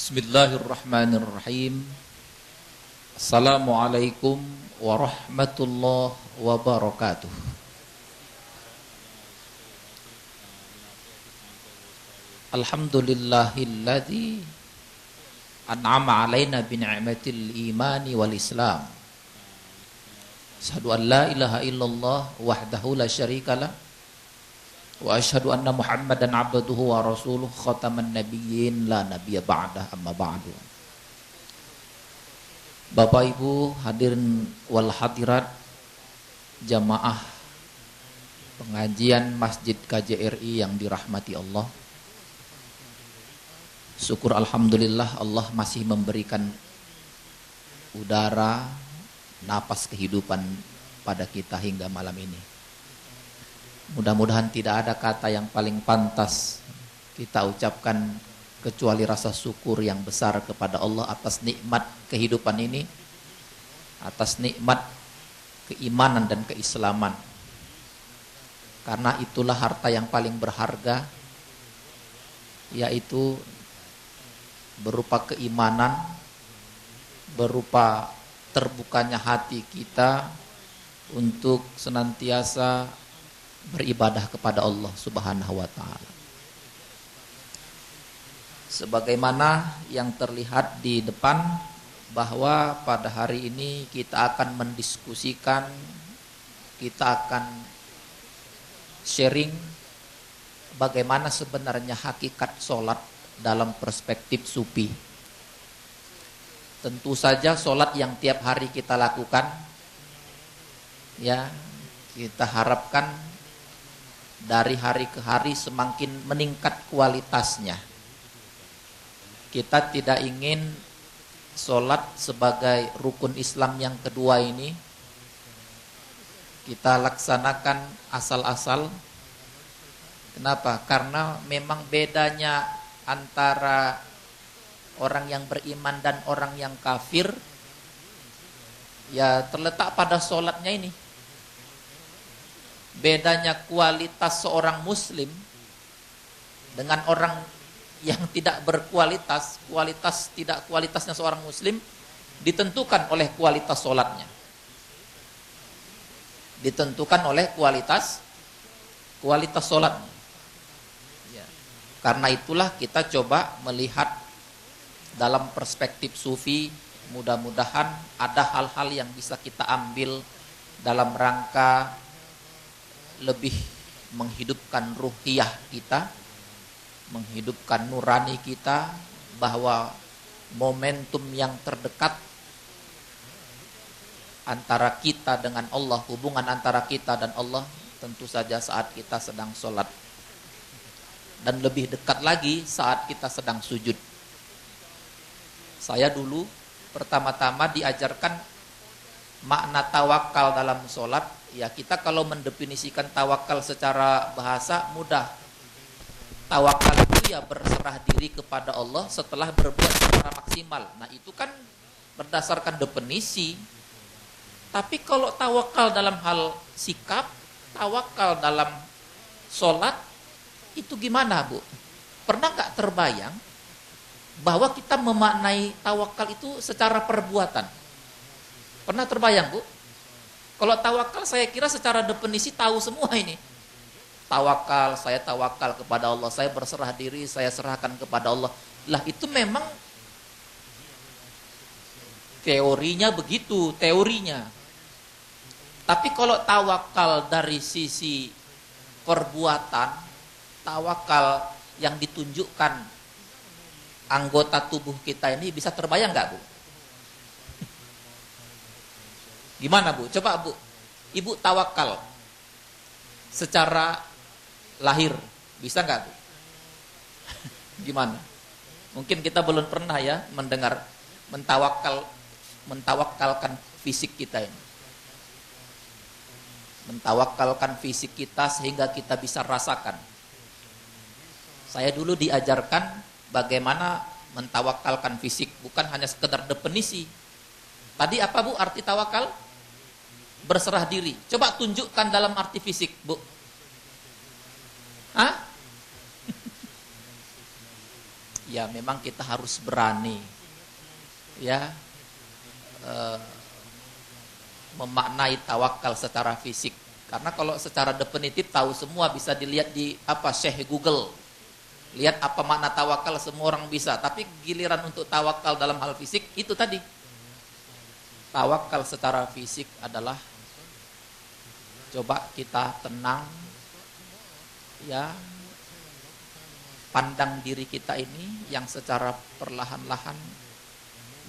Bismillahirrahmanirrahim. Assalamualaikum warahmatullahi wabarakatuh. Alhamdulillahilladzi an'ama alaina bi ni'matil imani wal islam. Asyhadu an la ilaha illallah wahdahu la syarikalah wa asyhadu anna Muhammadan abduhu wa rasuluh khataman nabiyyin la nabiyya ba'dah amma ba'du. Bapak Ibu hadirin wal hadirat jamaah pengajian Masjid KJRI yang dirahmati Allah. Syukur alhamdulillah Allah masih memberikan udara, napas kehidupan pada kita hingga malam ini. Mudah-mudahan tidak ada kata yang paling pantas kita ucapkan kecuali rasa syukur yang besar kepada Allah atas nikmat kehidupan ini, atas nikmat keimanan dan keislaman. Karena itulah harta yang paling berharga, yaitu berupa keimanan, berupa terbukanya hati kita untuk senantiasa beribadah kepada Allah Subhanahu wa taala. Sebagaimana yang terlihat di depan bahwa pada hari ini kita akan mendiskusikan, kita akan sharing bagaimana sebenarnya hakikat sholat dalam perspektif sufi. Tentu saja sholat yang tiap hari kita lakukan, ya, kita harapkan dari hari ke hari semakin meningkat kualitasnya. Kita tidak ingin sholat sebagai rukun Islam yang kedua ini kita laksanakan asal-asal. Kenapa? Karena memang bedanya antara orang yang beriman dan orang yang kafir ya terletak pada sholatnya ini. Bedanya kualitas seorang muslim dengan orang yang tidak berkualitas, kualitasnya seorang muslim ditentukan oleh kualitas sholatnya. Ditentukan oleh kualitas sholatnya. Ya. Karena itulah kita coba melihat dalam perspektif sufi, mudah-mudahan ada hal-hal yang bisa kita ambil dalam rangka lebih menghidupkan ruhiyah kita, menghidupkan nurani kita, bahwa momentum yang terdekat antara kita dengan Allah, hubungan antara kita dan Allah tentu saja saat kita sedang sholat, dan lebih dekat lagi saat kita sedang sujud. Saya dulu pertama-tama diajarkan makna tawakal dalam sholat. Ya, kita kalau mendefinisikan tawakal secara bahasa mudah. Tawakal itu ya berserah diri kepada Allah setelah berbuat secara maksimal. Nah, itu kan berdasarkan definisi. Tapi kalau tawakal dalam hal sikap, tawakal dalam sholat, itu gimana, Bu? Pernah gak terbayang bahwa kita memaknai tawakal itu secara perbuatan? Pernah terbayang, Bu? Kalau tawakal saya kira secara definisi tahu semua ini. Tawakal, saya tawakal kepada Allah, saya berserah diri, saya serahkan kepada Allah. Lah itu memang teorinya begitu, teorinya. Tapi kalau tawakal dari sisi perbuatan, tawakal yang ditunjukkan anggota tubuh kita ini bisa terbayang nggak, Bu? Gimana, Bu? Coba, Bu. Ibu tawakal secara lahir. Bisa nggak, Bu? Gimana? Mungkin kita belum pernah ya mendengar mentawakalkan fisik kita ini. Mentawakalkan fisik kita sehingga kita bisa rasakan. Saya dulu diajarkan bagaimana mentawakalkan fisik, bukan hanya sekedar definisi. Tadi apa, Bu, arti tawakal? Berserah diri. Coba tunjukkan dalam arti fisik, Bu. Hah? ya memang kita harus berani ya memaknai tawakal secara fisik. Karena kalau secara definitif tahu semua, bisa dilihat di Syekh Google. Lihat apa makna tawakal, semua orang bisa. Tapi giliran untuk tawakal dalam hal fisik, itu tadi. Tawakal secara fisik adalah coba kita tenang, ya, pandang diri kita ini yang secara perlahan-lahan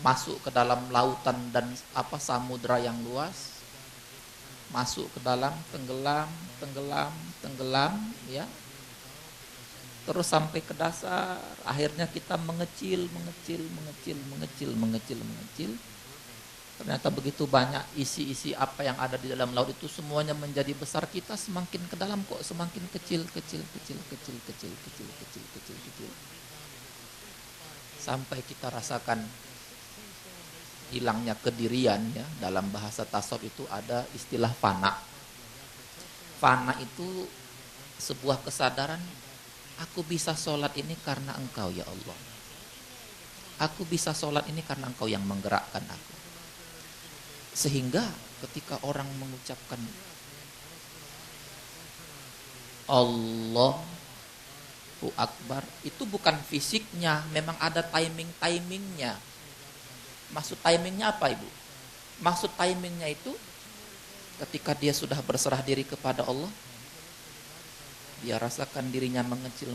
masuk ke dalam lautan dan samudra yang luas, masuk ke dalam, tenggelam, ya, terus sampai ke dasar, akhirnya kita mengecil. Ternyata begitu banyak isi apa yang ada di dalam laut itu semuanya menjadi besar, kita semakin ke dalam kok semakin kecil. Sampai kita rasakan hilangnya kedirian, ya. Dalam bahasa tasawuf itu ada istilah fana. Fana itu sebuah kesadaran, aku bisa sholat ini karena Engkau ya Allah. Aku bisa sholat ini karena Engkau yang menggerakkan aku. Sehingga ketika orang mengucapkan Allahu Akbar, itu bukan fisiknya, memang ada timingnya. Maksud timingnya apa, Ibu? Maksud timingnya itu ketika dia sudah berserah diri kepada Allah, dia rasakan dirinya mengecil.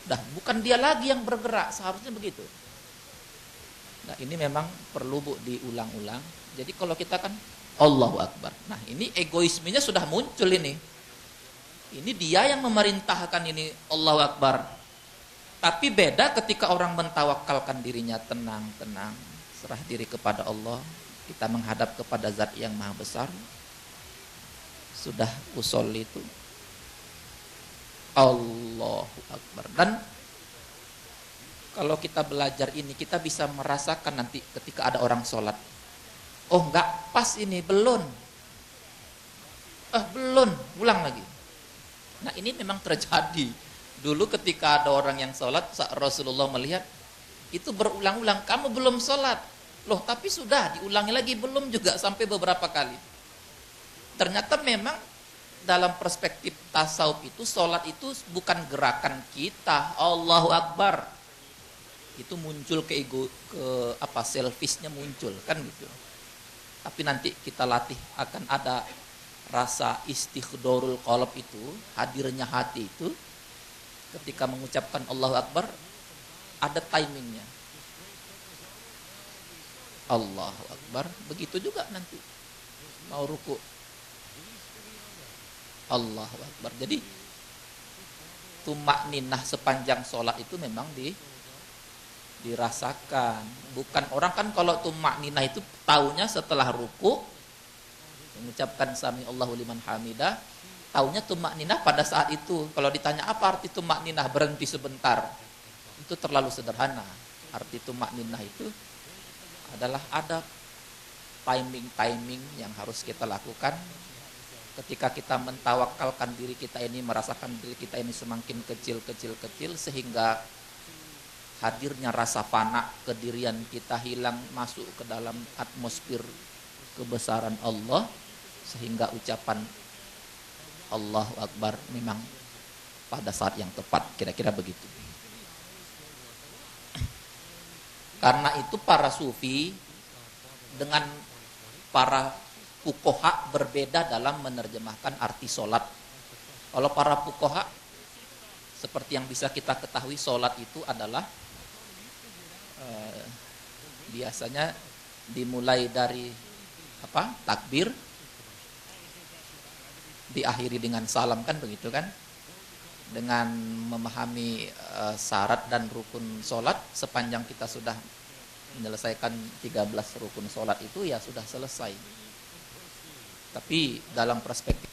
Dah, bukan dia lagi yang bergerak, seharusnya begitu. Nah, ini memang perlu, Bu, diulang-ulang. Jadi kalau kita kan Allahu Akbar. Nah, ini egoismenya sudah muncul ini. Ini dia yang memerintahkan ini Allahu Akbar. Tapi beda ketika orang mentawakalkan dirinya tenang, serah diri kepada Allah, kita menghadap kepada Zat yang Maha Besar. Sudah usul itu Allahu Akbar. Dan kalau kita belajar ini, kita bisa merasakan nanti ketika ada orang sholat, oh enggak pas ini, belum, ulang lagi. Nah, ini memang terjadi. Dulu ketika ada orang yang sholat, Rasulullah melihat itu berulang-ulang, kamu belum sholat. Loh, tapi sudah diulangi lagi, belum juga, sampai beberapa kali. Ternyata memang dalam perspektif tasawuf itu, sholat itu bukan gerakan kita, Allahu Akbar. Itu muncul selfishnya muncul, kan gitu. Tapi nanti kita latih, akan ada rasa istighdorul qalb itu, hadirnya hati itu. Ketika mengucapkan Allahu Akbar, ada timingnya. Allahu Akbar, begitu juga nanti mau ruku, Allahu Akbar. Jadi tumakninah sepanjang sholat itu memang dirasakan. Bukan orang kan kalau tumakninah itu taunya setelah ruku, mengucapkan sami Allahu liman hamidah, taunya tumakninah pada saat itu. Kalau ditanya apa arti tumakninah, berhenti sebentar, itu terlalu sederhana. Arti tumakninah itu adalah ada timing yang harus kita lakukan ketika kita mentawakalkan diri kita ini, merasakan diri kita ini semakin kecil, sehingga hadirnya rasa fana, kedirian kita hilang, masuk ke dalam atmosfer kebesaran Allah, sehingga ucapan Allahu Akbar memang pada saat yang tepat, kira-kira begitu. Karena itu para sufi dengan para fuqaha berbeda dalam menerjemahkan arti sholat. Kalau para fuqaha, seperti yang bisa kita ketahui, sholat itu adalah biasanya dimulai dari takbir, diakhiri dengan salam, kan begitu kan? Dengan memahami syarat dan rukun sholat, sepanjang kita sudah menyelesaikan 13 rukun sholat itu, ya sudah selesai. Tapi dalam perspektif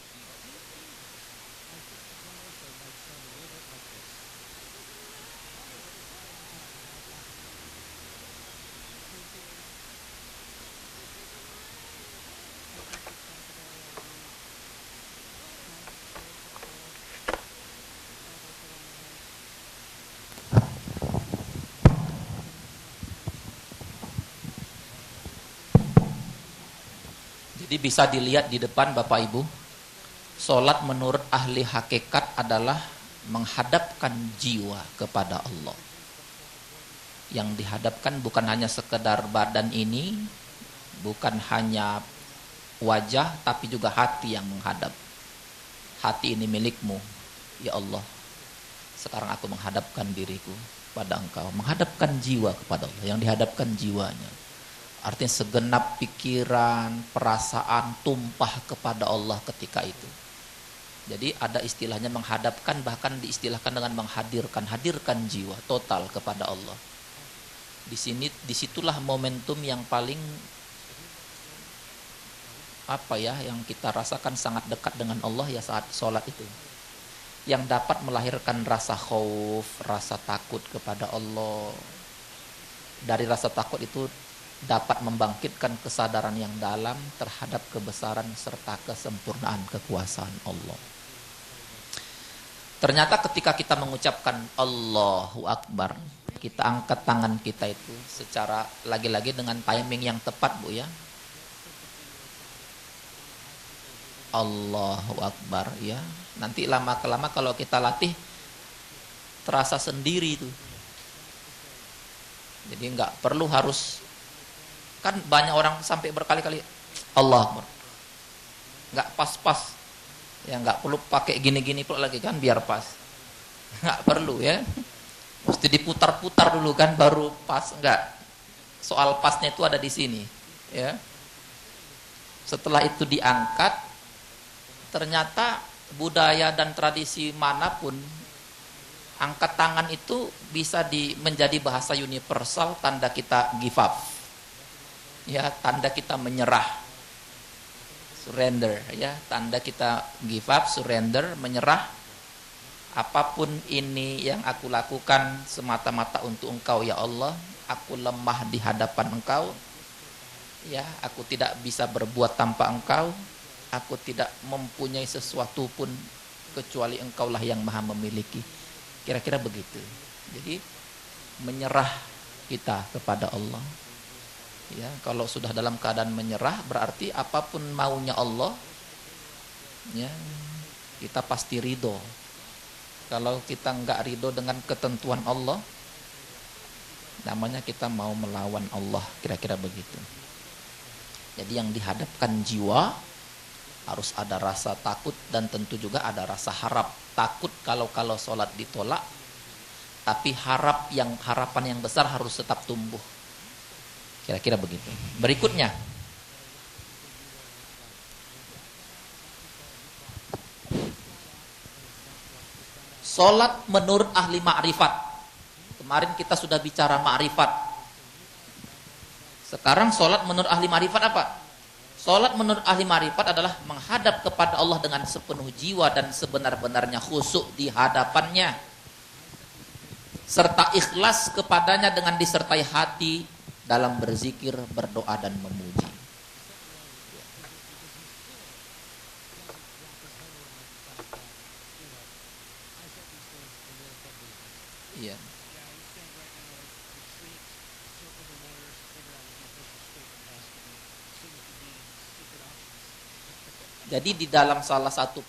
Jadi bisa dilihat di depan Bapak Ibu, sholat menurut ahli hakikat adalah menghadapkan jiwa kepada Allah. Yang dihadapkan bukan hanya sekedar badan ini, bukan hanya wajah, tapi juga hati yang menghadap. Hati ini milikmu, ya Allah. Sekarang aku menghadapkan diriku pada Engkau. Menghadapkan jiwa kepada Allah, yang dihadapkan jiwanya. Artinya segenap pikiran, perasaan tumpah kepada Allah ketika itu. Jadi ada istilahnya menghadapkan, bahkan diistilahkan dengan menghadirkan, hadirkan jiwa total kepada Allah. Disitulah momentum yang paling yang kita rasakan sangat dekat dengan Allah ya saat sholat itu. Yang dapat melahirkan rasa khauf, rasa takut kepada Allah. Dari rasa takut itu dapat membangkitkan kesadaran yang dalam terhadap kebesaran serta kesempurnaan kekuasaan Allah. Ternyata ketika kita mengucapkan Allahu Akbar, kita angkat tangan kita itu secara lagi-lagi dengan timing yang tepat, Bu ya. Allahu Akbar ya. Nanti lama-kelama kalau kita latih terasa sendiri itu. Jadi nggak perlu harus, kan banyak orang sampai berkali-kali Allah Akbar, nggak pas-pas ya, nggak perlu pakai gini-gini pula lagi kan biar pas, nggak perlu ya, mesti diputar-putar dulu kan baru pas. Nggak, soal pasnya itu ada di sini ya. Setelah itu diangkat, ternyata budaya dan tradisi manapun angkat tangan itu bisa menjadi bahasa universal, tanda kita give up. Ya, tanda kita menyerah, surrender ya, tanda kita give up, surrender, menyerah. Apapun ini yang aku lakukan semata-mata untuk Engkau ya Allah. Aku lemah di hadapan Engkau. Ya, aku tidak bisa berbuat tanpa Engkau. Aku tidak mempunyai sesuatu pun kecuali Engkaulah yang maha memiliki. Kira-kira begitu. Jadi menyerah kita kepada Allah. Ya, kalau sudah dalam keadaan menyerah berarti apapun maunya Allah, ya kita pasti ridho. Kalau kita nggak ridho dengan ketentuan Allah, namanya kita mau melawan Allah, kira-kira begitu. Jadi yang dihadapkan jiwa harus ada rasa takut dan tentu juga ada rasa harap. Takut kalau sholat ditolak, tapi harapan yang besar harus tetap tumbuh. Kira-kira begitu. Berikutnya, sholat menurut ahli ma'rifat. Kemarin kita sudah bicara ma'rifat. Sekarang sholat menurut ahli ma'rifat apa? Sholat menurut ahli ma'rifat adalah menghadap kepada Allah dengan sepenuh jiwa dan sebenar-benarnya khusyuk di hadapannya, serta ikhlas kepadanya dengan disertai hati dalam berzikir, berdoa dan memuji. Iya. Jadi di dalam salah satu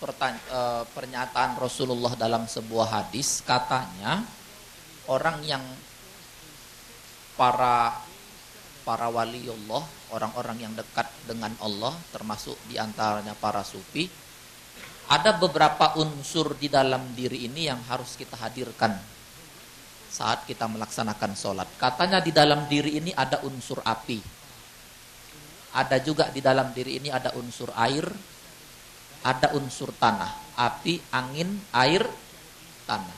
pernyataan Rasulullah dalam sebuah hadis, katanya orang yang para waliullah, orang-orang yang dekat dengan Allah, termasuk diantaranya para sufi, ada beberapa unsur di dalam diri ini yang harus kita hadirkan saat kita melaksanakan sholat. Katanya di dalam diri ini ada unsur api, ada juga di dalam diri ini ada unsur air, ada unsur tanah. Api, angin, air, tanah.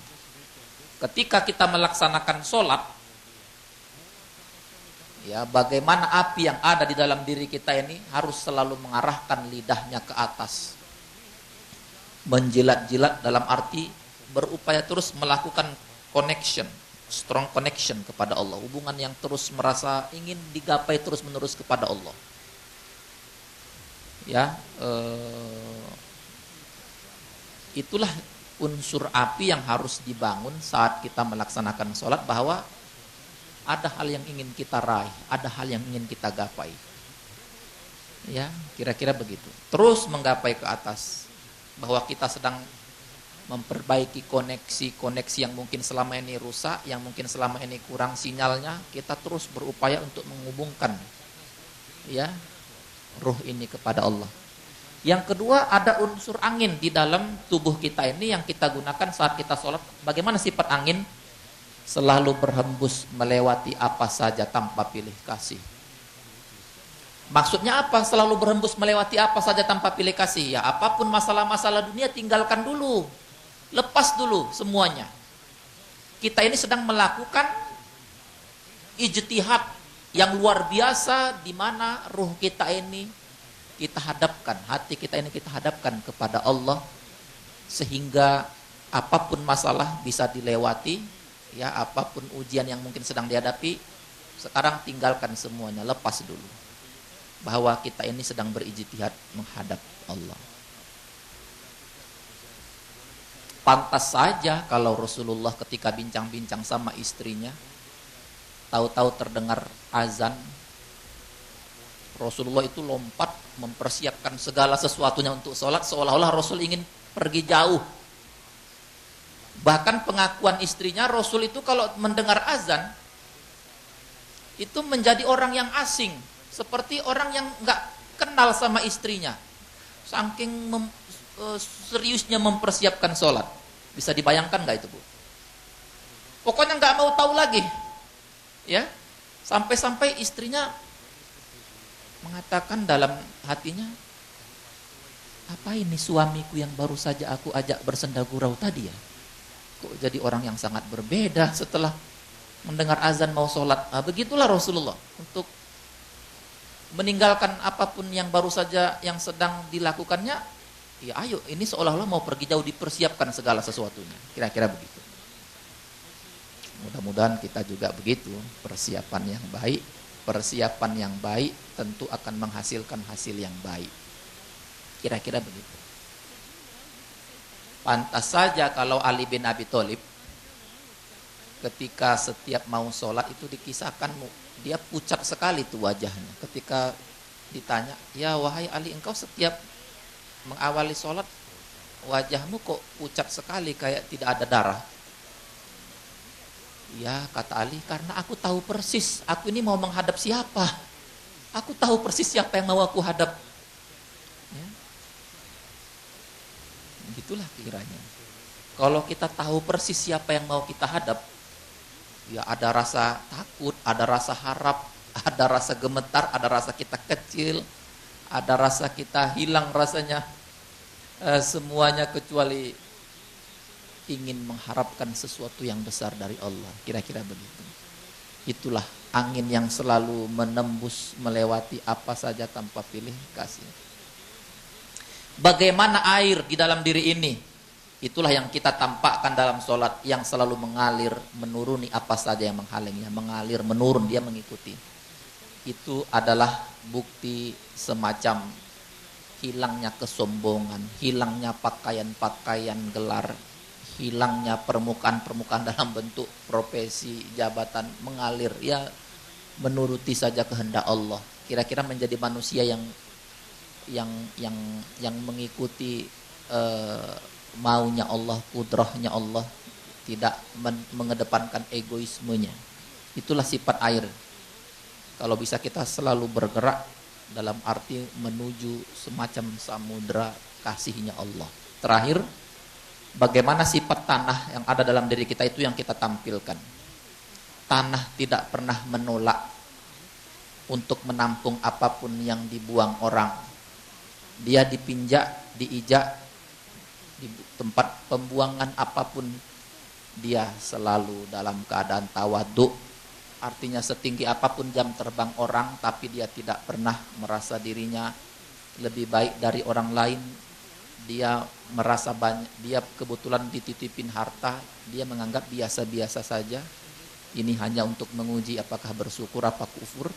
Ketika kita melaksanakan sholat, ya, bagaimana api yang ada di dalam diri kita ini harus selalu mengarahkan lidahnya ke atas, menjilat-jilat, dalam arti berupaya terus melakukan connection, strong connection kepada Allah, hubungan yang terus merasa ingin digapai terus menerus kepada Allah. Ya, itulah unsur api yang harus dibangun saat kita melaksanakan sholat, bahwa ada hal yang ingin kita raih, ada hal yang ingin kita gapai. Ya, kira-kira begitu. Terus menggapai ke atas, bahwa kita sedang memperbaiki koneksi-koneksi yang mungkin selama ini rusak, yang mungkin selama ini kurang sinyalnya, kita terus berupaya untuk menghubungkan ya ruh ini kepada Allah. Yang kedua, ada unsur angin di dalam tubuh kita ini yang kita gunakan saat kita sholat. Bagaimana sifat angin? Selalu berhembus melewati apa saja tanpa pilih kasih. Maksudnya apa? Selalu berhembus melewati apa saja tanpa pilih kasih. Ya, apapun masalah-masalah dunia tinggalkan dulu. Lepas dulu semuanya. Kita ini sedang melakukan ijtihad yang luar biasa, di mana ruh kita ini kita hadapkan, hati kita ini kita hadapkan kepada Allah, sehingga apapun masalah bisa dilewati, ya, apapun ujian yang mungkin sedang dihadapi, sekarang tinggalkan semuanya, lepas dulu. Bahwa kita ini sedang berijtihad menghadap Allah. Pantas saja kalau Rasulullah ketika bincang-bincang sama istrinya, tahu-tahu terdengar azan, Rasulullah itu lompat mempersiapkan segala sesuatunya untuk sholat, seolah-olah Rasul ingin pergi jauh. Bahkan pengakuan istrinya, Rasul itu kalau mendengar azan itu menjadi orang yang asing, seperti orang yang nggak kenal sama istrinya, saking seriusnya mempersiapkan sholat. Bisa dibayangkan nggak itu, Bu? Pokoknya nggak mau tahu lagi, ya, sampai-sampai istrinya mengatakan dalam hatinya, apa ini suamiku yang baru saja aku ajak bersenda gurau tadi ya, kok jadi orang yang sangat berbeda setelah mendengar azan mau sholat. Nah, begitulah Rasulullah untuk meninggalkan apapun yang baru saja yang sedang dilakukannya. Ya ayo, ini seolah-olah mau pergi jauh, dipersiapkan segala sesuatunya. Kira-kira begitu. Mudah-mudahan kita juga begitu, persiapan yang baik. Persiapan yang baik tentu akan menghasilkan hasil yang baik. Kira-kira begitu. Pantas saja kalau Ali bin Abi Thalib ketika setiap mau sholat itu dikisahkan, dia pucat sekali tuh wajahnya. Ketika ditanya, ya wahai Ali, engkau setiap mengawali sholat wajahmu kok pucat sekali, kayak tidak ada darah. Ya, kata Ali, karena aku tahu persis aku ini mau menghadap siapa. Aku tahu persis siapa yang mau aku hadap. Ya. Begitulah kiranya. Kalau kita tahu persis siapa yang mau kita hadap, ya ada rasa takut, ada rasa harap, ada rasa gemetar, ada rasa kita kecil, ada rasa kita hilang rasanya semuanya kecuali ingin mengharapkan sesuatu yang besar dari Allah. Kira-kira begitu. Itulah angin yang selalu menembus melewati apa saja tanpa pilih kasih. Bagaimana air di dalam diri ini? Itulah yang kita tampakkan dalam sholat, yang selalu mengalir, menuruni apa saja yang menghalangnya, mengalir, menurun, dia mengikuti. Itu adalah bukti semacam hilangnya kesombongan, hilangnya pakaian-pakaian gelar, hilangnya permukaan-permukaan dalam bentuk profesi, jabatan, mengalir, ya menuruti saja kehendak Allah. Kira-kira menjadi manusia yang mengikuti maunya Allah, kudrahnya Allah, tidak mengedepankan egoismenya. Itulah sifat air. Kalau bisa kita selalu bergerak dalam arti menuju semacam samudra kasihnya Allah. Terakhir, bagaimana sifat tanah yang ada dalam diri kita itu yang kita tampilkan. Tanah tidak pernah menolak untuk menampung apapun yang dibuang orang. Dia dipinjak, diijak, di tempat pembuangan apapun, dia selalu dalam keadaan tawadhu. Artinya setinggi apapun jam terbang orang, tapi dia tidak pernah merasa dirinya lebih baik dari orang lain. Dia merasa banyak, dia kebetulan dititipin harta, dia menganggap biasa-biasa saja. Ini hanya untuk menguji apakah bersyukur apa kufur.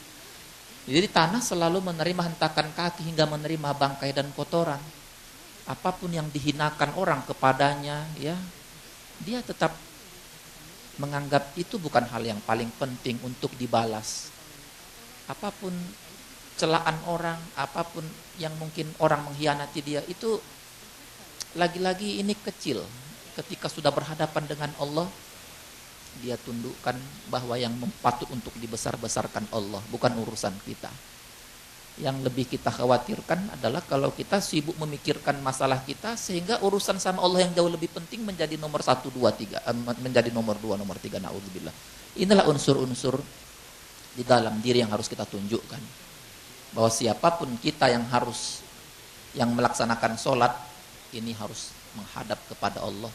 Jadi tanah selalu menerima hentakan kaki hingga menerima bangkai dan kotoran. Apapun yang dihinakan orang kepadanya, ya, dia tetap menganggap itu bukan hal yang paling penting untuk dibalas. Apapun celaan orang, apapun yang mungkin orang mengkhianati dia, itu lagi-lagi ini kecil. Ketika sudah berhadapan dengan Allah, dia tundukkan bahwa yang patut untuk dibesar-besarkan Allah, bukan urusan kita. Yang lebih kita khawatirkan adalah kalau kita sibuk memikirkan masalah kita, sehingga urusan sama Allah yang jauh lebih penting menjadi nomor 1, 2, 3, menjadi nomor 2, nomor 3, naudzubillah. Inilah unsur-unsur di dalam diri yang harus kita tunjukkan. Bahwa siapapun kita yang melaksanakan sholat, ini harus menghadap kepada Allah,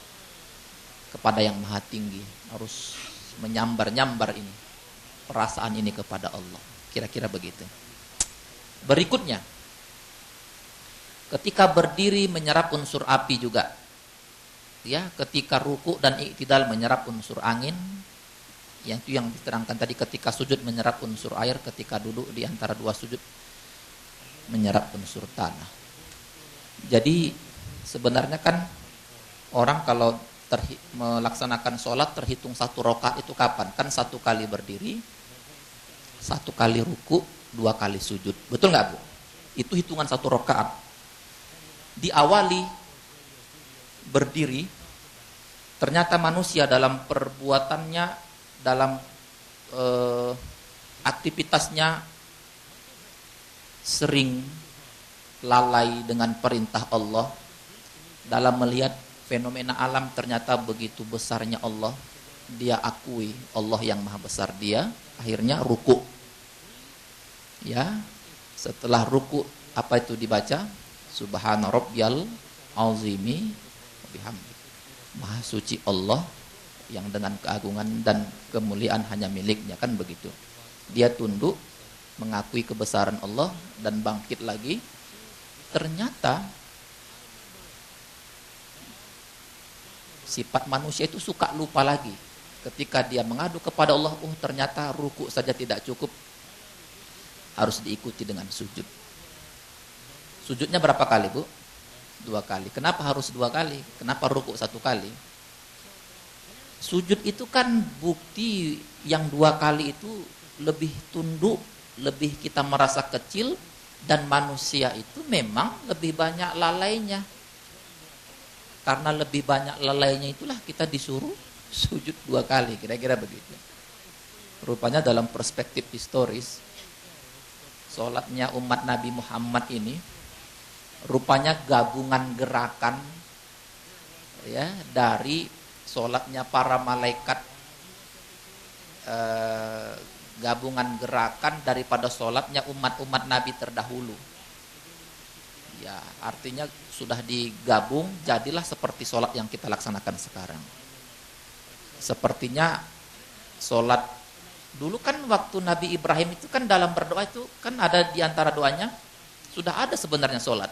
kepada yang maha tinggi. Harus menyambar-nyambar ini, perasaan ini kepada Allah. Kira-kira begitu. Berikutnya, ketika berdiri menyerap unsur api juga. Ya, ketika ruku dan iktidal menyerap unsur angin. Yang itu yang diterangkan tadi, ketika sujud menyerap unsur air, ketika duduk di antara dua sujud menyerap unsur tanah. Jadi sebenarnya kan orang kalau melaksanakan sholat terhitung 1 rakaat itu kapan? Kan 1 kali berdiri, 1 kali ruku, 2 kali sujud. Betul nggak, Bu? Itu hitungan 1 rakaat. Diawali berdiri, ternyata manusia dalam perbuatannya, dalam aktivitasnya sering lalai dengan perintah Allah. Dalam melihat fenomena alam, ternyata begitu besarnya Allah, dia akui Allah yang maha besar dia, akhirnya ruku. Ya, setelah ruku apa itu dibaca? Subhana rabbiyal azimi bihamdi. Maha suci Allah yang dengan keagungan dan kemuliaan hanya miliknya, kan begitu. Dia tunduk mengakui kebesaran Allah dan bangkit lagi. Ternyata sifat manusia itu suka lupa lagi. Ketika dia mengadu kepada Allah, ternyata ruku saja tidak cukup, harus diikuti dengan sujud. Sujudnya berapa kali, Bu? 2 kali. Kenapa harus 2 kali? Kenapa ruku 1 kali? Sujud itu kan bukti yang 2 kali itu lebih tunduk, lebih kita merasa kecil, dan manusia itu memang lebih banyak lalainya. Karena lebih banyak lalainya itulah kita disuruh sujud 2 kali, kira-kira begitu. Rupanya dalam perspektif historis, sholatnya umat Nabi Muhammad ini rupanya gabungan gerakan ya dari sholatnya para malaikat, gabungan gerakan daripada sholatnya umat-umat Nabi terdahulu. Ya, artinya sudah digabung, jadilah seperti sholat yang kita laksanakan sekarang. Sepertinya sholat dulu kan waktu Nabi Ibrahim itu kan dalam berdoa itu kan ada di antara doanya, sudah ada sebenarnya sholat.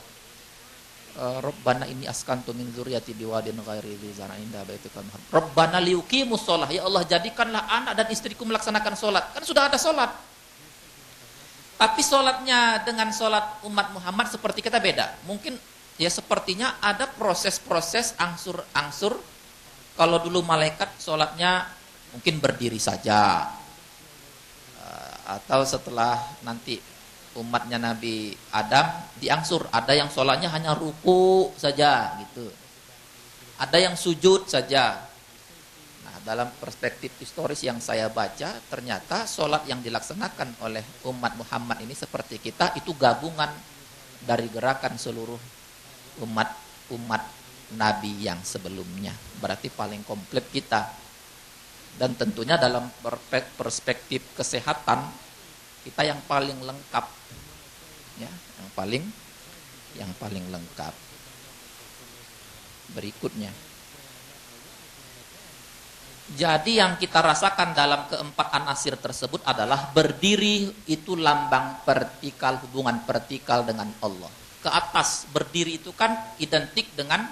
Rabbana inni askantu min dzurriyyati biwadin ghairi dzi zar'in inda baitikal muharram. Rabbana liyuqimus shalah, ya Allah jadikanlah anak dan istriku melaksanakan sholat. Kan sudah ada sholat. Tapi sholatnya dengan sholat umat Muhammad seperti kita beda. Mungkin ya sepertinya ada proses-proses angsur-angsur. Kalau dulu malaikat sholatnya mungkin berdiri saja. Atau setelah nanti umatnya Nabi Adam diangsur, ada yang sholatnya hanya ruku saja gitu, ada yang sujud saja. Nah, dalam perspektif historis yang saya baca, ternyata sholat yang dilaksanakan oleh umat Muhammad ini seperti kita, itu gabungan dari gerakan seluruh umat Nabi yang sebelumnya. Berarti paling komplit kita. Dan tentunya dalam perspektif kesehatan, kita yang paling lengkap, ya, yang paling lengkap. Berikutnya, jadi yang kita rasakan dalam keempat anasir tersebut adalah berdiri itu lambang vertikal, hubungan vertikal dengan Allah. Ke atas, berdiri itu kan identik dengan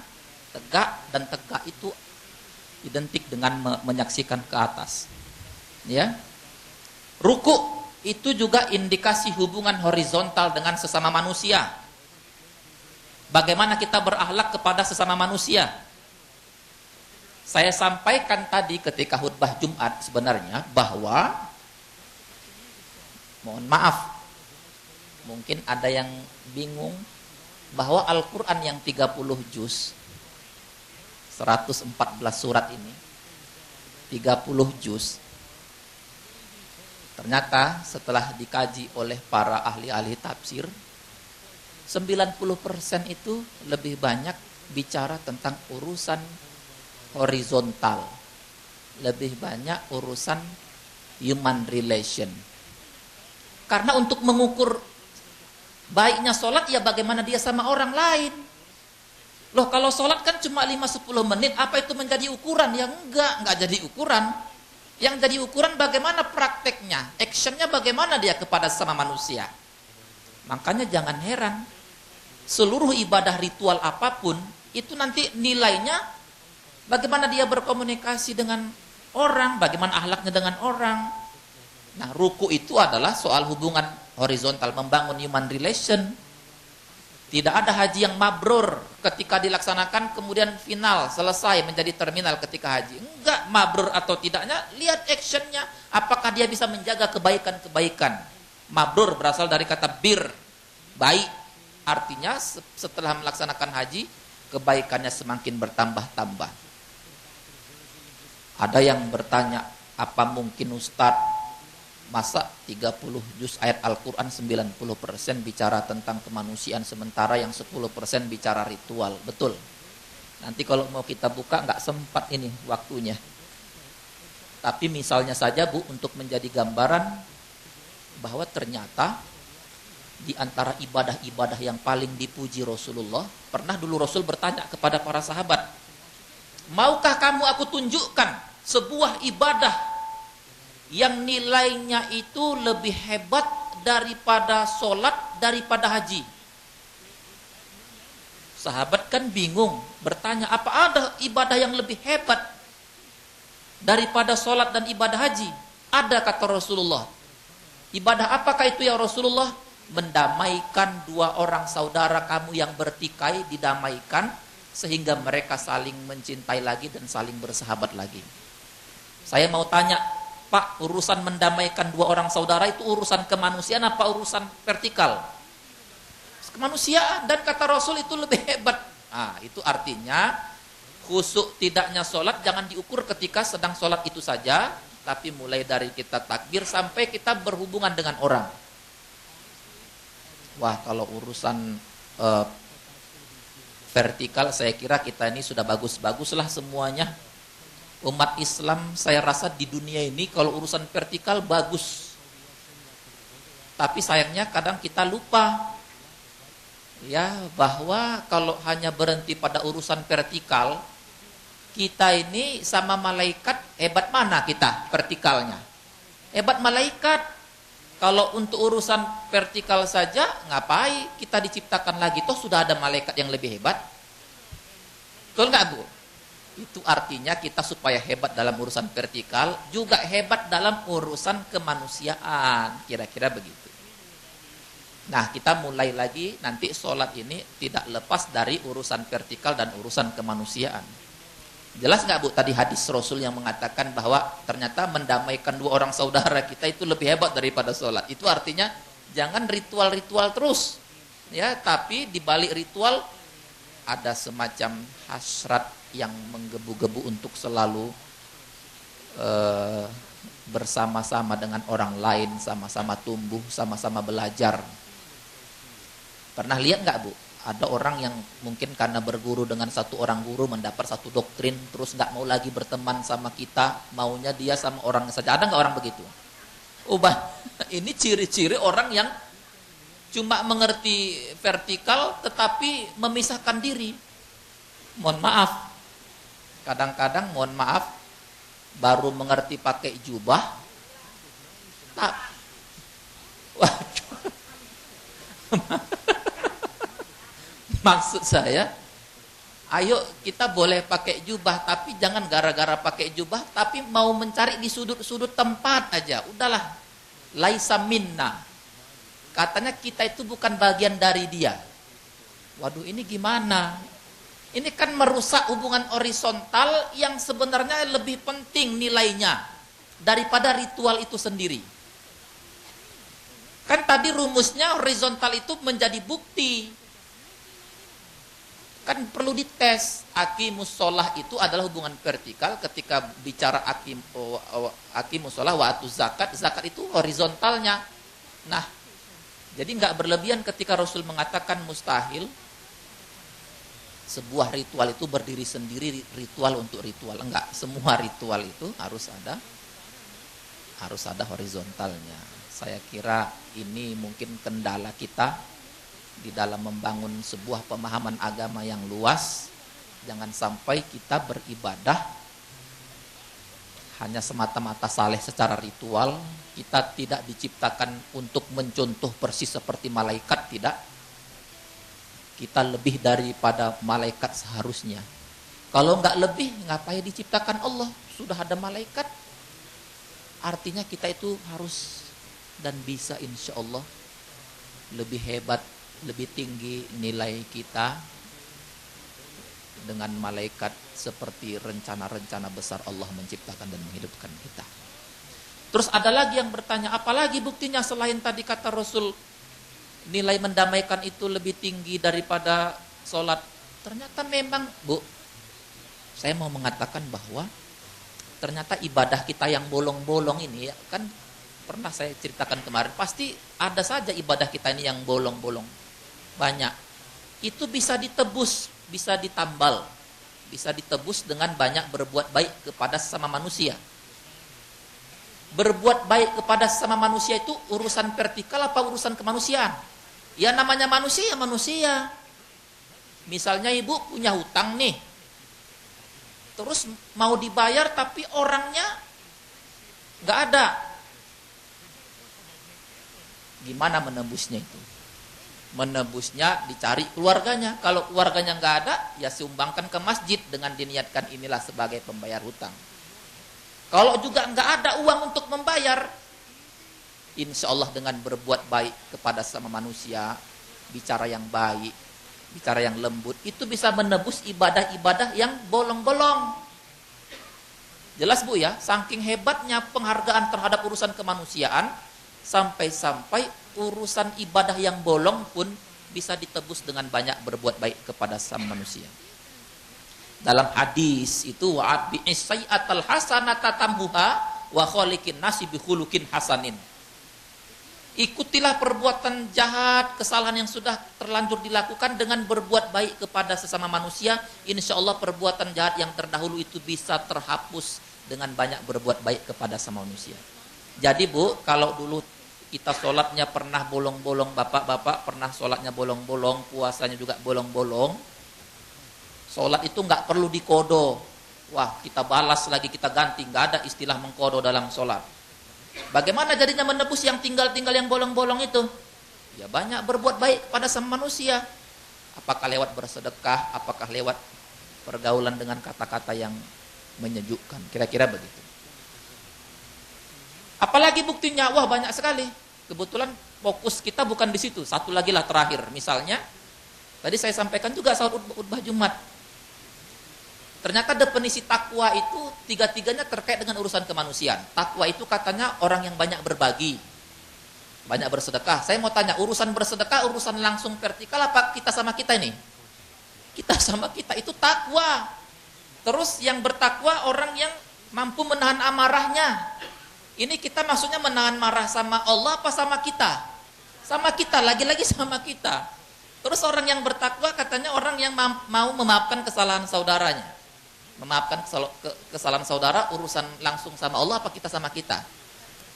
tegak, dan tegak itu identik dengan menyaksikan ke atas. Ya, ruku itu juga indikasi hubungan horizontal dengan sesama manusia. Bagaimana kita berakhlak kepada sesama manusia. Saya sampaikan tadi ketika khutbah Jumat sebenarnya bahwa, mohon maaf, Mungkin ada yang bingung bahwa Al-Quran yang 30 juz, 114 surat ini, 30 juz, ternyata setelah dikaji oleh para ahli-ahli tafsir, 90% itu lebih banyak bicara tentang urusan horizontal, lebih banyak urusan human relation. Karena untuk mengukur baiknya sholat, ya bagaimana dia sama orang lain. Loh, kalau sholat kan cuma 5-10 menit, apa itu menjadi ukuran? Ya enggak jadi ukuran. Yang jadi ukuran bagaimana prakteknya, actionnya bagaimana dia kepada sama manusia. Makanya jangan heran, seluruh ibadah ritual apapun, itu nanti nilainya bagaimana dia berkomunikasi dengan orang, bagaimana akhlaknya dengan orang. Nah, ruku itu adalah soal hubungan horizontal, membangun human relation. Tidak ada haji yang mabrur ketika dilaksanakan kemudian final, selesai menjadi terminal ketika haji. Enggak, mabrur atau tidaknya, lihat actionnya. Apakah dia bisa menjaga kebaikan-kebaikan. Mabrur berasal dari kata bir, baik. Artinya setelah melaksanakan haji, kebaikannya semakin bertambah-tambah. Ada yang bertanya, apa mungkin Ustadz, masa 30 juz ayat Al-Quran 90% bicara tentang kemanusiaan, sementara yang 10% bicara ritual? Betul. Nanti kalau mau kita buka nggak sempat ini waktunya. Tapi misalnya saja Bu, untuk menjadi gambaran bahwa ternyata di antara ibadah-ibadah yang paling dipuji Rasulullah, pernah dulu Rasul bertanya kepada para sahabat, maukah kamu aku tunjukkan sebuah ibadah yang nilainya itu lebih hebat daripada sholat, daripada haji? Sahabat kan bingung, bertanya, apa ada ibadah yang lebih hebat daripada sholat dan ibadah haji? Ada, kata Rasulullah. Ibadah apakah itu ya Rasulullah? Mendamaikan dua orang saudara kamu yang bertikai, didamaikan sehingga mereka saling mencintai lagi dan saling bersahabat lagi. Saya mau tanya, Pak, urusan mendamaikan dua orang saudara itu urusan kemanusiaan apa urusan vertikal? Kemanusiaan, dan kata Rasul itu lebih hebat. Nah, itu artinya khusyuk tidaknya sholat jangan diukur ketika sedang sholat itu saja, tapi mulai dari kita takbir sampai kita berhubungan dengan orang. Wah, kalau urusan vertikal saya kira kita ini sudah bagus-baguslah semuanya. Umat Islam saya rasa di dunia ini kalau urusan vertikal bagus. Tapi sayangnya kadang kita lupa ya bahwa kalau hanya berhenti pada urusan vertikal, kita ini sama malaikat hebat mana kita vertikalnya? Hebat malaikat. Kalau untuk urusan vertikal saja ngapain kita diciptakan lagi? Toh sudah ada malaikat yang lebih hebat. Betul nggak Bu? Itu artinya kita supaya hebat dalam urusan vertikal, juga hebat dalam urusan kemanusiaan. Kira-kira begitu. Nah, kita mulai lagi, nanti sholat ini tidak lepas dari urusan vertikal dan urusan kemanusiaan. Jelas nggak Bu tadi hadis Rasul yang mengatakan bahwa ternyata mendamaikan dua orang saudara kita itu lebih hebat daripada sholat. Itu artinya jangan ritual-ritual terus. Ya, tapi di balik ritual ada semacam hasrat yang menggebu-gebu untuk selalu bersama-sama dengan orang lain, sama-sama tumbuh, sama-sama belajar. Pernah lihat nggak Bu? Ada orang yang mungkin karena berguru dengan satu orang guru mendapat satu doktrin, terus nggak mau lagi berteman sama kita, maunya dia sama orang saja. Ada nggak orang begitu? Ini ciri-ciri orang yang cuma mengerti vertikal tetapi memisahkan diri. Mohon maaf, kadang-kadang mohon maaf baru mengerti pakai jubah, waduh. Maksud saya, ayo kita boleh pakai jubah, tapi jangan gara-gara pakai jubah tapi mau mencari di sudut-sudut tempat aja. Udahlah, laisa minna. Katanya kita itu bukan bagian dari dia. Waduh, ini gimana? Ini kan merusak hubungan horizontal yang sebenarnya lebih penting nilainya daripada ritual itu sendiri. Kan tadi rumusnya horizontal itu menjadi bukti. Kan perlu dites. Aqimus sholah itu adalah hubungan vertikal. Ketika bicara aqimus sholah wa atuz zakat, zakat itu horizontalnya. Nah, jadi nggak berlebihan ketika Rasul mengatakan mustahil sebuah ritual itu berdiri sendiri, ritual untuk ritual. Enggak, semua ritual itu harus ada horizontalnya. Saya kira ini mungkin kendala kita di dalam membangun sebuah pemahaman agama yang luas. Jangan sampai kita beribadah hanya semata-mata saleh secara ritual. Kita tidak diciptakan untuk mencontoh persis seperti malaikat, tidak. Kita lebih daripada malaikat seharusnya. Kalau enggak lebih, ngapain diciptakan Allah? Sudah ada malaikat. Artinya kita itu harus dan bisa insya Allah lebih hebat, lebih tinggi nilai kita dengan malaikat, seperti rencana-rencana besar Allah menciptakan dan menghidupkan kita. Terus ada lagi yang bertanya, apalagi buktinya selain tadi kata Rasul nilai mendamaikan itu lebih tinggi daripada sholat? Ternyata memang, Bu, saya mau mengatakan bahwa ternyata ibadah kita yang bolong-bolong ini, ya kan pernah saya ceritakan kemarin, pasti ada saja ibadah kita ini yang bolong-bolong. Banyak. Itu bisa ditebus, bisa ditambal, bisa ditebus dengan banyak berbuat baik kepada sesama manusia. Berbuat baik kepada sesama manusia itu urusan vertikal apa urusan kemanusiaan? Ya namanya manusia, manusia. Misalnya ibu punya hutang nih, terus mau dibayar tapi orangnya nggak ada. Gimana menebusnya itu? Menebusnya dicari keluarganya. Kalau keluarganya nggak ada, ya sumbangkan ke masjid dengan diniatkan inilah sebagai pembayar hutang. Kalau juga nggak ada uang untuk membayar, insya Allah dengan berbuat baik kepada sama manusia, bicara yang baik, bicara yang lembut, itu bisa menebus ibadah-ibadah yang bolong-bolong. Jelas Bu ya, saking hebatnya penghargaan terhadap urusan kemanusiaan, sampai-sampai urusan ibadah yang bolong pun bisa ditebus dengan banyak berbuat baik kepada sama manusia. Dalam hadis itu wa'ad bi'isai'atal hasanata tamhuha wa khaliqin nasi bi khuluqin hasanin. Ikutilah perbuatan jahat, kesalahan yang sudah terlanjur dilakukan dengan berbuat baik kepada sesama manusia. Insya Allah perbuatan jahat yang terdahulu itu bisa terhapus dengan banyak berbuat baik kepada sama manusia. Jadi Bu, kalau dulu kita sholatnya pernah bolong-bolong, bapak-bapak pernah sholatnya bolong-bolong, puasanya juga bolong-bolong. Sholat itu nggak perlu dikodo. Wah, kita balas lagi, kita ganti. Nggak ada istilah mengkodo dalam sholat. Bagaimana jadinya menebus yang tinggal-tinggal yang bolong-bolong itu? Ya banyak berbuat baik kepada sama manusia. Apakah lewat bersedekah, apakah lewat pergaulan dengan kata-kata yang menyejukkan. Kira-kira begitu. Apalagi buktinya? Wah banyak sekali. Kebetulan fokus kita bukan di situ. Satu lagi lah terakhir. Misalnya, tadi saya sampaikan juga saat khutbah Jumat. Ternyata definisi takwa itu tiga-tiganya terkait dengan urusan kemanusiaan. Takwa itu katanya orang yang banyak berbagi, banyak bersedekah. Saya mau tanya, urusan bersedekah, urusan langsung vertikal apa kita sama kita ini? Kita sama kita itu takwa. Terus yang bertakwa orang yang mampu menahan amarahnya. Ini kita maksudnya menahan marah sama Allah apa sama kita? Sama kita, lagi-lagi sama kita. Terus orang yang bertakwa katanya orang yang mau memaafkan kesalahan saudaranya. Memaafkan kesalahan saudara urusan langsung sama Allah apa kita sama kita?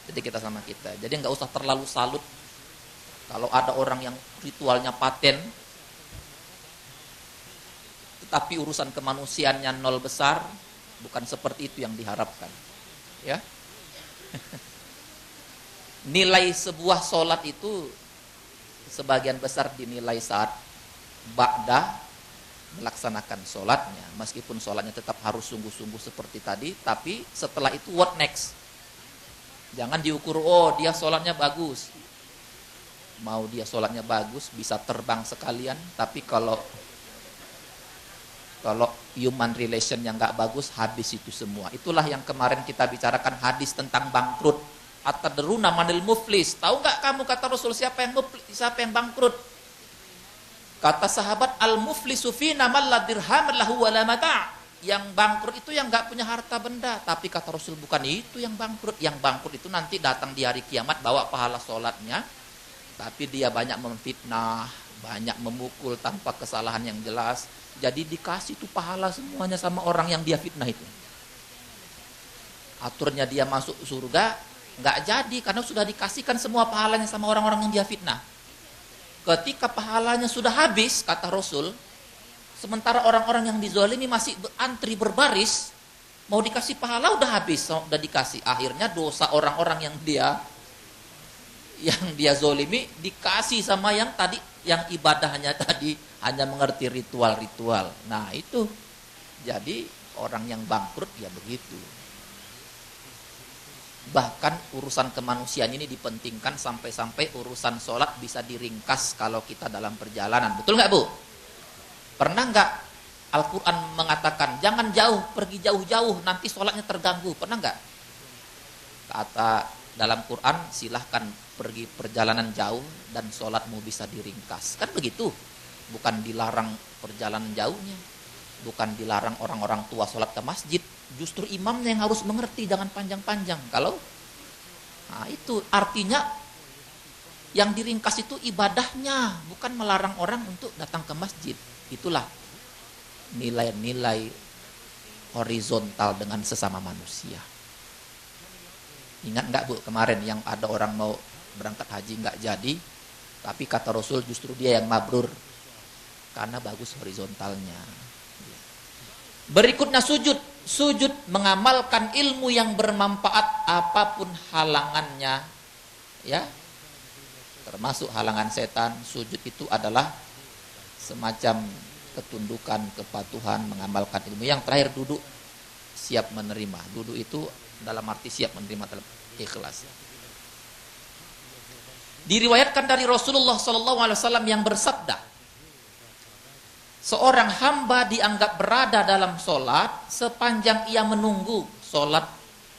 Jadi kita sama kita. Jadi nggak usah terlalu salut kalau ada orang yang ritualnya paten, tetapi urusan kemanusiaannya nol besar. Bukan seperti itu yang diharapkan. Ya. Nilai sebuah sholat itu sebagian besar dinilai saat ba'da melaksanakan sholatnya. Meskipun sholatnya tetap harus sungguh-sungguh seperti tadi, tapi setelah itu what next? Jangan diukur, oh dia sholatnya bagus. Mau dia sholatnya bagus, bisa terbang sekalian, tapi kalau human relation yang gak bagus, habis itu semua. Itulah yang kemarin kita bicarakan hadis tentang bangkrut. Atadruna manil muflis? Tahu nggak kamu, kata Rasul, siapa yang muflis, siapa yang bangkrut? Kata sahabat, al muflisu fina man la dirham lahu wala mata'. Yang bangkrut itu yang nggak punya harta benda. Tapi kata Rasul, bukan itu yang bangkrut. Yang bangkrut itu nanti datang di hari kiamat bawa pahala sholatnya, tapi dia banyak memfitnah, banyak memukul tanpa kesalahan yang jelas. Jadi dikasih tuh pahala semuanya sama orang yang dia fitnah itu. Aturnya dia masuk surga nggak jadi karena sudah dikasihkan semua pahalanya sama orang-orang yang dia fitnah. Ketika pahalanya sudah habis, kata Rasul, sementara orang-orang yang dizalimi masih antri berbaris, mau dikasih pahala udah habis, udah dikasih. Akhirnya dosa orang-orang yang dia zolimi dikasih sama yang tadi, yang ibadahnya tadi hanya mengerti ritual-ritual. Nah itu, jadi orang yang bangkrut ya begitu. Bahkan urusan kemanusiaan ini dipentingkan sampai-sampai urusan sholat bisa diringkas kalau kita dalam perjalanan. Betul nggak Bu? Pernah nggak Al-Quran mengatakan jangan jauh, pergi jauh-jauh nanti sholatnya terganggu? Pernah nggak? Kata dalam Quran, silahkan pergi perjalanan jauh dan sholatmu bisa diringkas. Kan begitu? Bukan dilarang perjalanan jauhnya, bukan dilarang orang-orang tua sholat ke masjid. Justru imamnya yang harus mengerti, jangan panjang-panjang. Nah itu artinya yang diringkas itu ibadahnya, bukan melarang orang untuk datang ke masjid. Itulah nilai-nilai horizontal dengan sesama manusia. Ingat nggak Bu kemarin yang ada orang mau berangkat haji nggak jadi, tapi kata Rasul justru dia yang mabrur karena bagus horizontalnya. Berikutnya sujud mengamalkan ilmu yang bermanfaat apapun halangannya, ya, termasuk halangan setan. Sujud itu adalah semacam ketundukan, kepatuhan, mengamalkan ilmu. Yang terakhir duduk, siap menerima. Duduk itu dalam arti siap menerima, dalam ikhlas. Diriwayatkan dari Rasulullah SAW yang bersabda, seorang hamba dianggap berada dalam sholat sepanjang ia menunggu sholat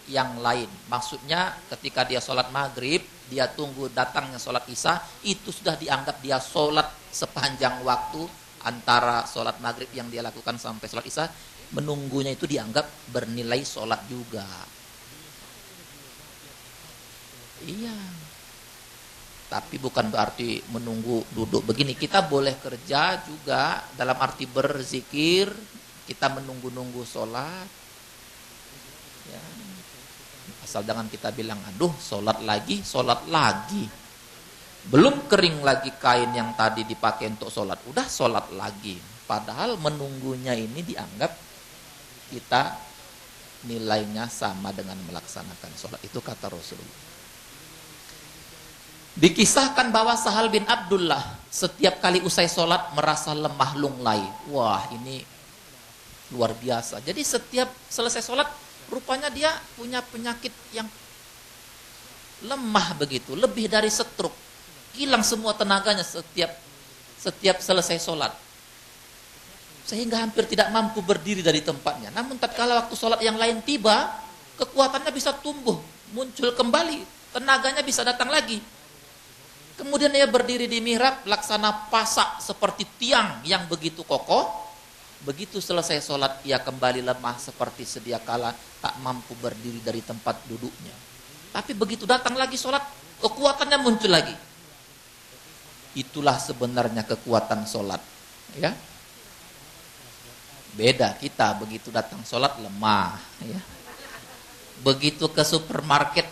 yang lain. Maksudnya ketika dia sholat maghrib, dia tunggu datangnya sholat isya, itu sudah dianggap dia sholat sepanjang waktu antara sholat maghrib yang dia lakukan sampai sholat isya. Menunggunya itu dianggap bernilai sholat juga. Iya. Tapi bukan berarti menunggu duduk begini. Kita boleh kerja juga dalam arti berzikir. Kita menunggu-nunggu sholat. Ya. Asal jangan kita bilang, aduh sholat lagi. Belum kering lagi kain yang tadi dipakai untuk sholat. Udah sholat lagi. Padahal menunggunya ini dianggap kita nilainya sama dengan melaksanakan sholat. Itu kata Rasulullah. Dikisahkan bahwa Sahal bin Abdullah setiap kali usai sholat merasa lemah lunglai. Wah ini luar biasa. Jadi setiap selesai sholat rupanya dia punya penyakit yang lemah begitu. Lebih dari stroke. Hilang semua tenaganya setiap selesai sholat. Sehingga hampir tidak mampu berdiri dari tempatnya. Namun tatkala waktu sholat yang lain tiba, kekuatannya bisa tumbuh, muncul kembali. Tenaganya bisa datang lagi. Kemudian ia berdiri di mihrab, laksana pasak seperti tiang yang begitu kokoh. Begitu selesai sholat, ia kembali lemah seperti sedia kala, tak mampu berdiri dari tempat duduknya. Tapi begitu datang lagi sholat, kekuatannya muncul lagi. Itulah sebenarnya kekuatan sholat. Ya. Beda kita, begitu datang sholat lemah. Ya. Begitu ke supermarket,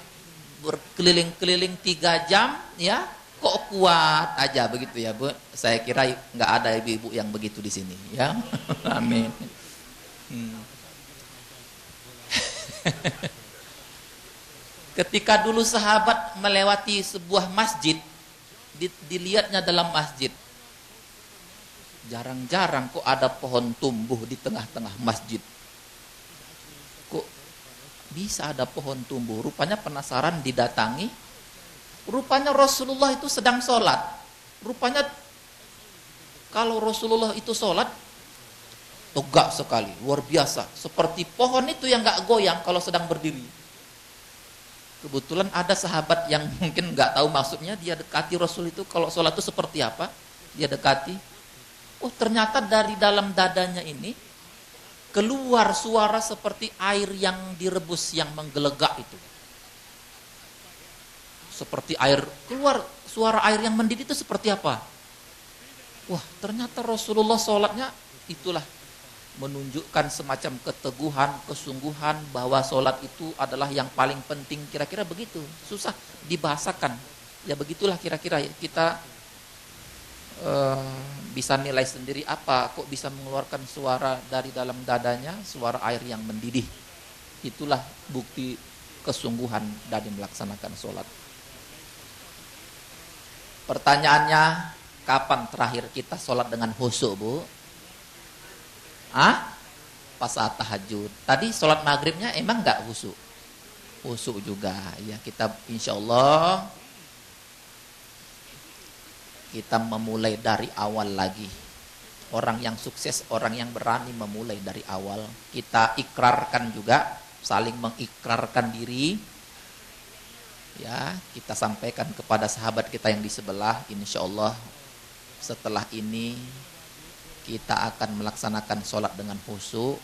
berkeliling-keliling 3 jam, ya. Kok kuat aja begitu ya Bu? Saya kira nggak ada ibu-ibu yang begitu di sini, ya. Amin. Ketika dulu sahabat melewati sebuah masjid, dilihatnya dalam masjid, jarang-jarang kok ada pohon tumbuh di tengah-tengah masjid. Kok bisa ada pohon tumbuh? Rupanya penasaran, didatangi. Rupanya Rasulullah itu sedang sholat. Rupanya kalau Rasulullah itu sholat, tegak sekali, luar biasa. Seperti pohon itu yang gak goyang kalau sedang berdiri. Kebetulan ada sahabat yang mungkin nggak tahu maksudnya, dia dekati Rasul itu kalau sholat itu seperti apa, dia dekati. Oh ternyata dari dalam dadanya ini keluar suara seperti air yang direbus yang menggelegak itu. Seperti air, keluar suara air yang mendidih itu seperti apa? Wah ternyata Rasulullah sholatnya itulah menunjukkan semacam keteguhan, kesungguhan bahwa sholat itu adalah yang paling penting, kira-kira begitu. Susah dibahasakan. Ya begitulah kira-kira kita bisa nilai sendiri apa kok bisa mengeluarkan suara dari dalam dadanya, suara air yang mendidih. Itulah bukti kesungguhan dari melaksanakan sholat. Pertanyaannya, kapan terakhir kita sholat dengan khusyuk, Bu? Pas saat tahajud. Tadi sholat maghribnya emang nggak khusyuk? Khusyuk juga. Ya kita insya Allah kita memulai dari awal lagi. Orang yang sukses, orang yang berani memulai dari awal. Kita ikrarkan juga, saling mengikrarkan diri. Ya, kita sampaikan kepada sahabat kita yang di sebelah, insya Allah setelah ini kita akan melaksanakan sholat dengan khusyuk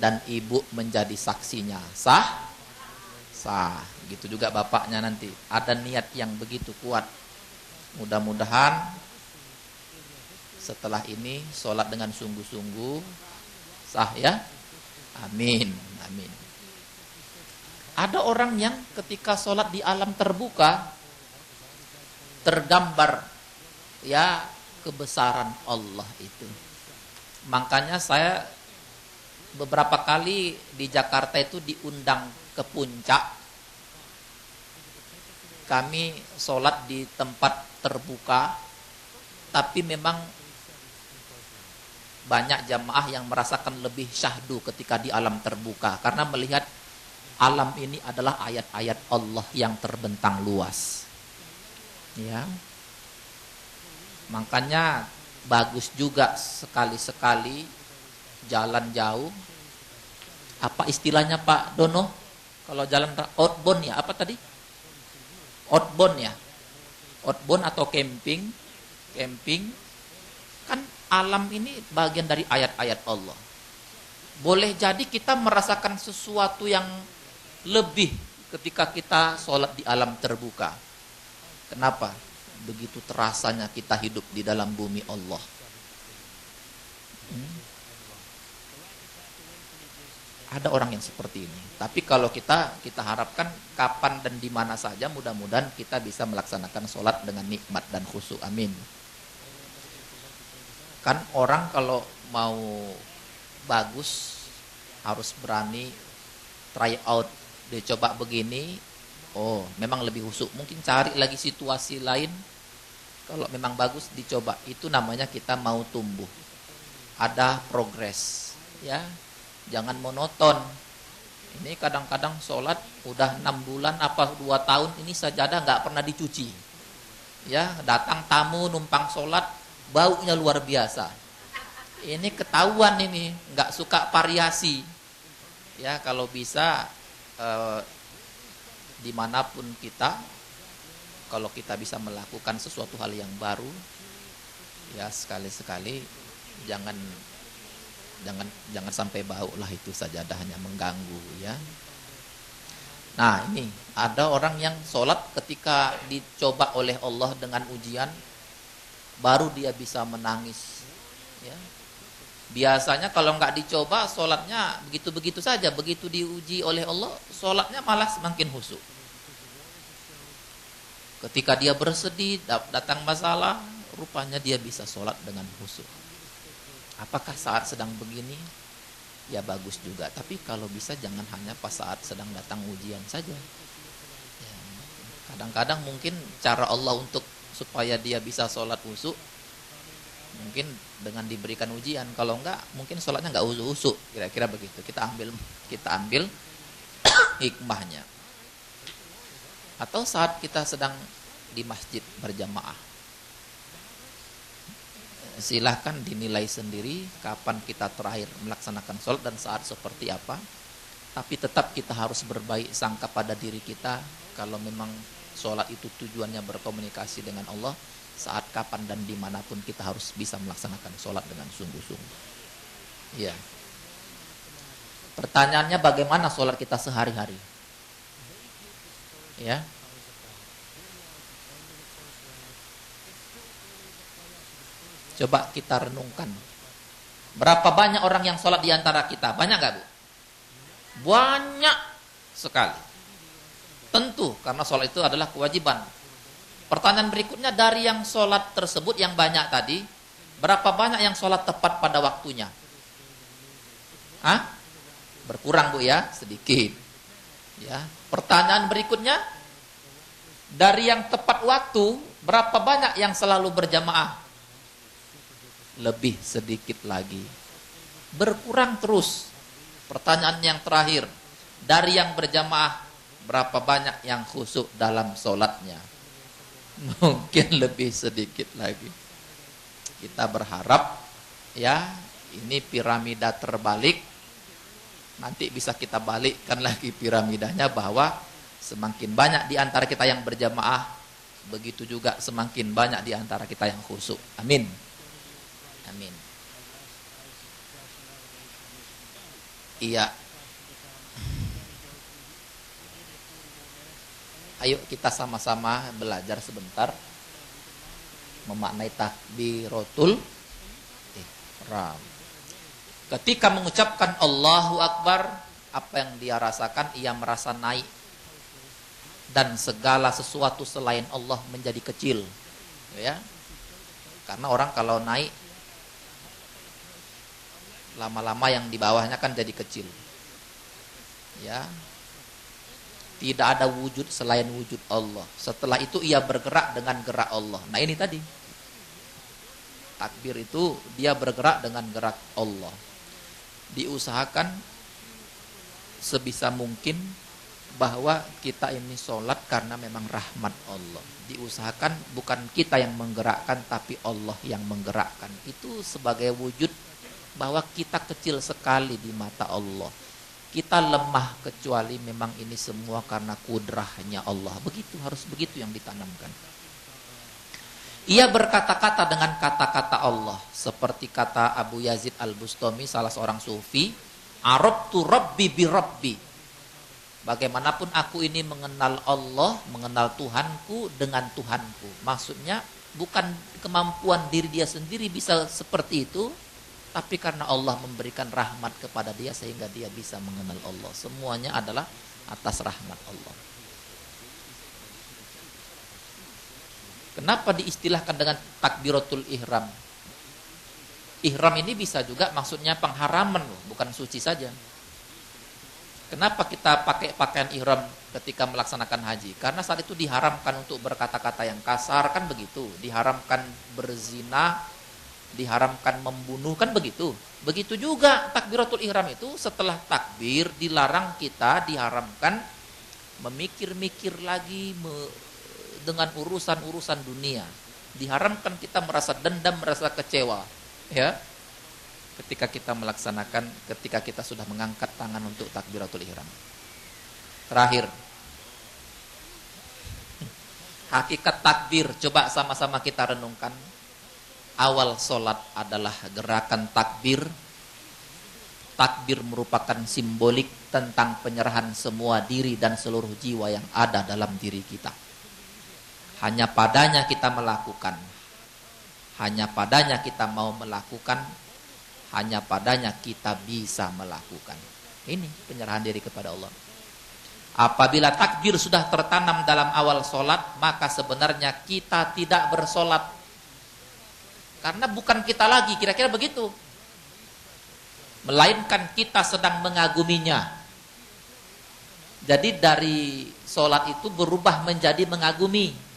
dan ibu menjadi saksinya. Sah? Sah. Gitu juga bapaknya nanti. Ada niat yang begitu kuat. Mudah-mudahan setelah ini sholat dengan sungguh-sungguh. Sah ya? Amin. Amin. Ada orang yang ketika sholat di alam terbuka tergambar ya kebesaran Allah itu. Makanya saya beberapa kali di Jakarta itu diundang ke puncak. Kami sholat di tempat terbuka, tapi memang banyak jamaah yang merasakan lebih syahdu ketika di alam terbuka karena melihat alam ini adalah ayat-ayat Allah yang terbentang luas. Ya. Makanya bagus juga sekali-sekali jalan jauh. Apa istilahnya Pak Dono? Kalau jalan outbound ya, apa tadi? Outbound ya. Outbound atau camping. Camping kan alam ini bagian dari ayat-ayat Allah. Boleh jadi kita merasakan sesuatu yang lebih ketika kita sholat di alam terbuka. Kenapa? Begitu terasanya kita hidup di dalam bumi Allah. Ada orang yang seperti ini. Tapi kalau kita harapkan kapan dan di mana saja, mudah-mudahan kita bisa melaksanakan sholat dengan nikmat dan khusyuk. Amin. Kan orang kalau mau bagus harus berani try out. Dia coba begini, oh memang lebih khusyuk. Mungkin cari lagi situasi lain. Kalau memang bagus dicoba, itu namanya kita mau tumbuh. Ada progres, ya. Jangan monoton. Ini kadang-kadang sholat udah 6 bulan apa 2 tahun ini sajadah nggak pernah dicuci. Ya, datang tamu numpang sholat, baunya luar biasa. Ini ketahuan ini, nggak suka variasi. Ya, kalau bisa dimanapun kita, kalau kita bisa melakukan sesuatu hal yang baru, ya sekali-sekali jangan sampai bau lah, itu sajadah hanya mengganggu ya. Nah ini ada orang yang sholat ketika dicoba oleh Allah dengan ujian, baru dia bisa menangis ya. Biasanya kalau nggak dicoba sholatnya begitu-begitu saja, begitu diuji oleh Allah sholatnya malah semakin khusyuk. Ketika dia bersedih, datang masalah, rupanya dia bisa sholat dengan khusyuk. Apakah saat sedang begini? Ya bagus juga, tapi kalau bisa jangan hanya pas saat sedang datang ujian saja ya. Kadang-kadang mungkin cara Allah untuk supaya dia bisa sholat khusyuk mungkin dengan diberikan ujian. Kalau enggak, mungkin sholatnya enggak khusyuk. Kira-kira begitu. Kita ambil hikmahnya. Atau saat kita sedang di masjid berjamaah, silahkan dinilai sendiri kapan kita terakhir melaksanakan sholat dan saat seperti apa. Tapi tetap kita harus berbaik sangka pada diri kita. Kalau memang sholat itu tujuannya berkomunikasi dengan Allah, saat kapan dan dimanapun kita harus bisa melaksanakan sholat dengan sungguh-sungguh. Ya. Pertanyaannya, bagaimana sholat kita sehari-hari? Ya. Coba kita renungkan. Berapa banyak orang yang sholat di antara kita? Banyak gak, Bu? Banyak sekali. Tentu, karena sholat itu adalah kewajiban. Pertanyaan berikutnya, dari yang sholat tersebut yang banyak tadi, berapa banyak yang sholat tepat pada waktunya? Hah? Berkurang, Bu, ya, sedikit. Ya. Pertanyaan berikutnya, dari yang tepat waktu, berapa banyak yang selalu berjamaah? Lebih sedikit lagi. Berkurang terus. Pertanyaan yang terakhir, dari yang berjamaah, berapa banyak yang khusyuk dalam sholatnya? Mungkin lebih sedikit lagi. Kita berharap, ya, ini piramida terbalik. Nanti bisa kita balikkan lagi piramidanya, bahwa semakin banyak di antara kita yang berjamaah, begitu juga semakin banyak di antara kita yang khusyuk. Amin. Amin. Iya. Ayo kita sama-sama belajar sebentar memaknai takbiratul ihram. Ketika mengucapkan Allahu Akbar, apa yang dia rasakan? Ia merasa naik, dan segala sesuatu selain Allah menjadi kecil, ya. Karena orang kalau naik, lama-lama yang di bawahnya kan jadi kecil, ya. Tidak ada wujud selain wujud Allah. Setelah itu ia bergerak dengan gerak Allah. Nah ini tadi, takbir itu dia bergerak dengan gerak Allah. Diusahakan sebisa mungkin bahwa kita ini sholat karena memang rahmat Allah. Diusahakan bukan kita yang menggerakkan, tapi Allah yang menggerakkan. Itu sebagai wujud bahwa kita kecil sekali di mata Allah. Kita lemah, kecuali memang ini semua karena kudrahnya Allah. Begitu, harus begitu yang ditanamkan. Ia berkata-kata dengan kata-kata Allah, seperti kata Abu Yazid Al-Bustami, salah seorang sufi, "Arabtu rabbi bi rabbi." Bagaimanapun aku ini mengenal Allah, mengenal Tuhanku dengan Tuhanku. Maksudnya bukan kemampuan diri dia sendiri bisa seperti itu, tapi karena Allah memberikan rahmat kepada dia sehingga dia bisa mengenal Allah. Semuanya adalah atas rahmat Allah. Kenapa diistilahkan dengan takbiratul ihram? Ihram ini bisa juga maksudnya pengharaman loh, bukan suci saja. Kenapa kita pakai pakaian ihram ketika melaksanakan haji? Karena saat itu diharamkan untuk berkata-kata yang kasar, kan begitu. Diharamkan berzina, diharamkan membunuh, kan begitu. Begitu juga takbiratul ihram itu, setelah takbir dilarang kita, diharamkan memikir-mikir lagi dengan urusan-urusan dunia. Diharamkan kita merasa dendam, merasa kecewa, ya. Ketika kita melaksanakan, ketika kita sudah mengangkat tangan untuk takbiratul ihram. Terakhir, hakikat takbir, coba sama-sama kita renungkan. Awal sholat adalah gerakan takbir. Takbir merupakan simbolik tentang penyerahan semua diri dan seluruh jiwa yang ada dalam diri kita. Hanya padanya kita melakukan. Hanya padanya kita mau melakukan. Hanya padanya kita bisa melakukan. Ini penyerahan diri kepada Allah. Apabila takbir sudah tertanam dalam awal sholat, maka sebenarnya kita tidak bersolat. Karena bukan kita lagi, kira-kira begitu. Melainkan kita sedang mengaguminya. Jadi dari sholat itu berubah menjadi mengagumi.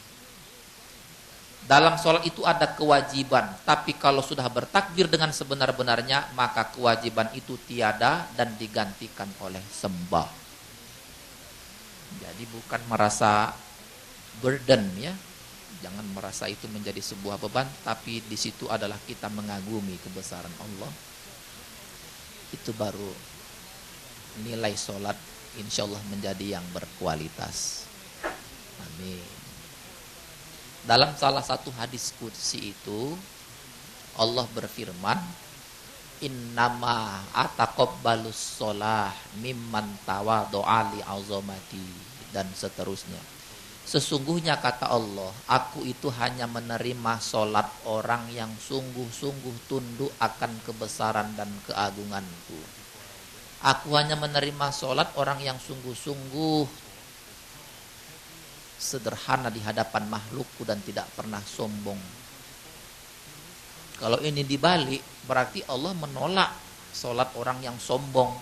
Dalam sholat itu ada kewajiban. Tapi kalau sudah bertakbir dengan sebenar-benarnya, maka kewajiban itu tiada dan digantikan oleh sembah. Jadi bukan merasa burden, ya. Jangan merasa itu menjadi sebuah beban, tapi di situ adalah kita mengagumi kebesaran Allah. Itu baru nilai sholat insya Allah menjadi yang berkualitas. Amin. Dalam salah satu hadis qudsi itu Allah berfirman, innama ataqabbalus sholah mimman tawadhu'a li azamati, dan seterusnya. Sesungguhnya kata Allah, aku itu hanya menerima sholat orang yang sungguh-sungguh tunduk akan kebesaran dan keagunganku. Aku hanya menerima sholat orang yang sungguh-sungguh sederhana di hadapan makhlukku dan tidak pernah sombong. Kalau ini dibalik, berarti Allah menolak sholat orang yang sombong.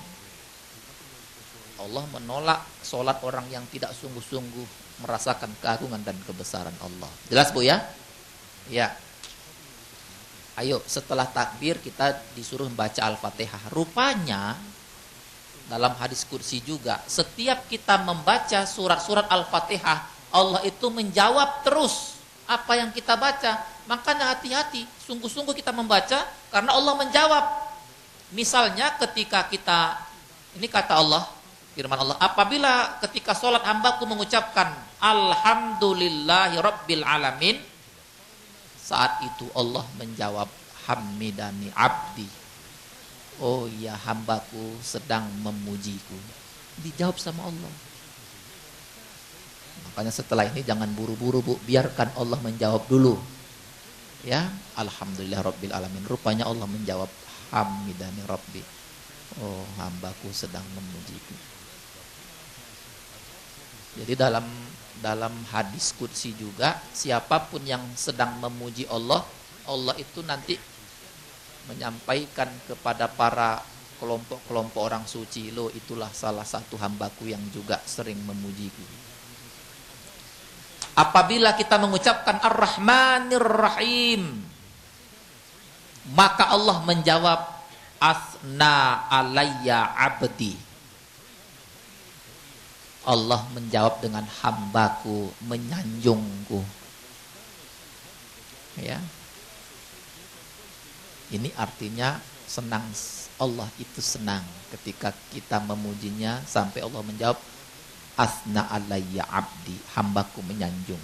Allah menolak sholat orang yang tidak sungguh-sungguh merasakan keagungan dan kebesaran Allah. Jelas Bu ya? Ya. Ayo setelah takbir kita disuruh membaca Al-Fatihah. Rupanya dalam hadis qudsi juga, setiap kita membaca surat-surat Al-Fatihah, Allah itu menjawab terus apa yang kita baca. Makanya hati-hati, sungguh-sungguh kita membaca karena Allah menjawab. Misalnya ketika kita, ini kata Allah, firman Allah, apabila ketika sholat hambaku mengucapkan Alhamdulillahi Rabbil Alamin, saat itu Allah menjawab, Hamidani abdi. Oh ya, hambaku sedang memujiku. Dijawab sama Allah. Makanya setelah ini jangan buru-buru Bu, biarkan Allah menjawab dulu. Ya, Alhamdulillah Rabbil Alamin. Rupanya Allah menjawab, Hamidani Rabbi. Oh, hambaku sedang memujiku. Jadi dalam hadis qudsi juga, siapapun yang sedang memuji Allah, Allah itu nanti menyampaikan kepada para kelompok-kelompok orang suci, lo itulah salah satu hambaku yang juga sering memujiku. Apabila kita mengucapkan Ar-Rahmanir Rahim, maka Allah menjawab, Asna alayya abdi. Allah menjawab dengan hambaku menyanjungku. Ya. Ini artinya senang, Allah itu senang ketika kita memujinya sampai Allah menjawab, Asna alayya abdi, hambaku menyanjung.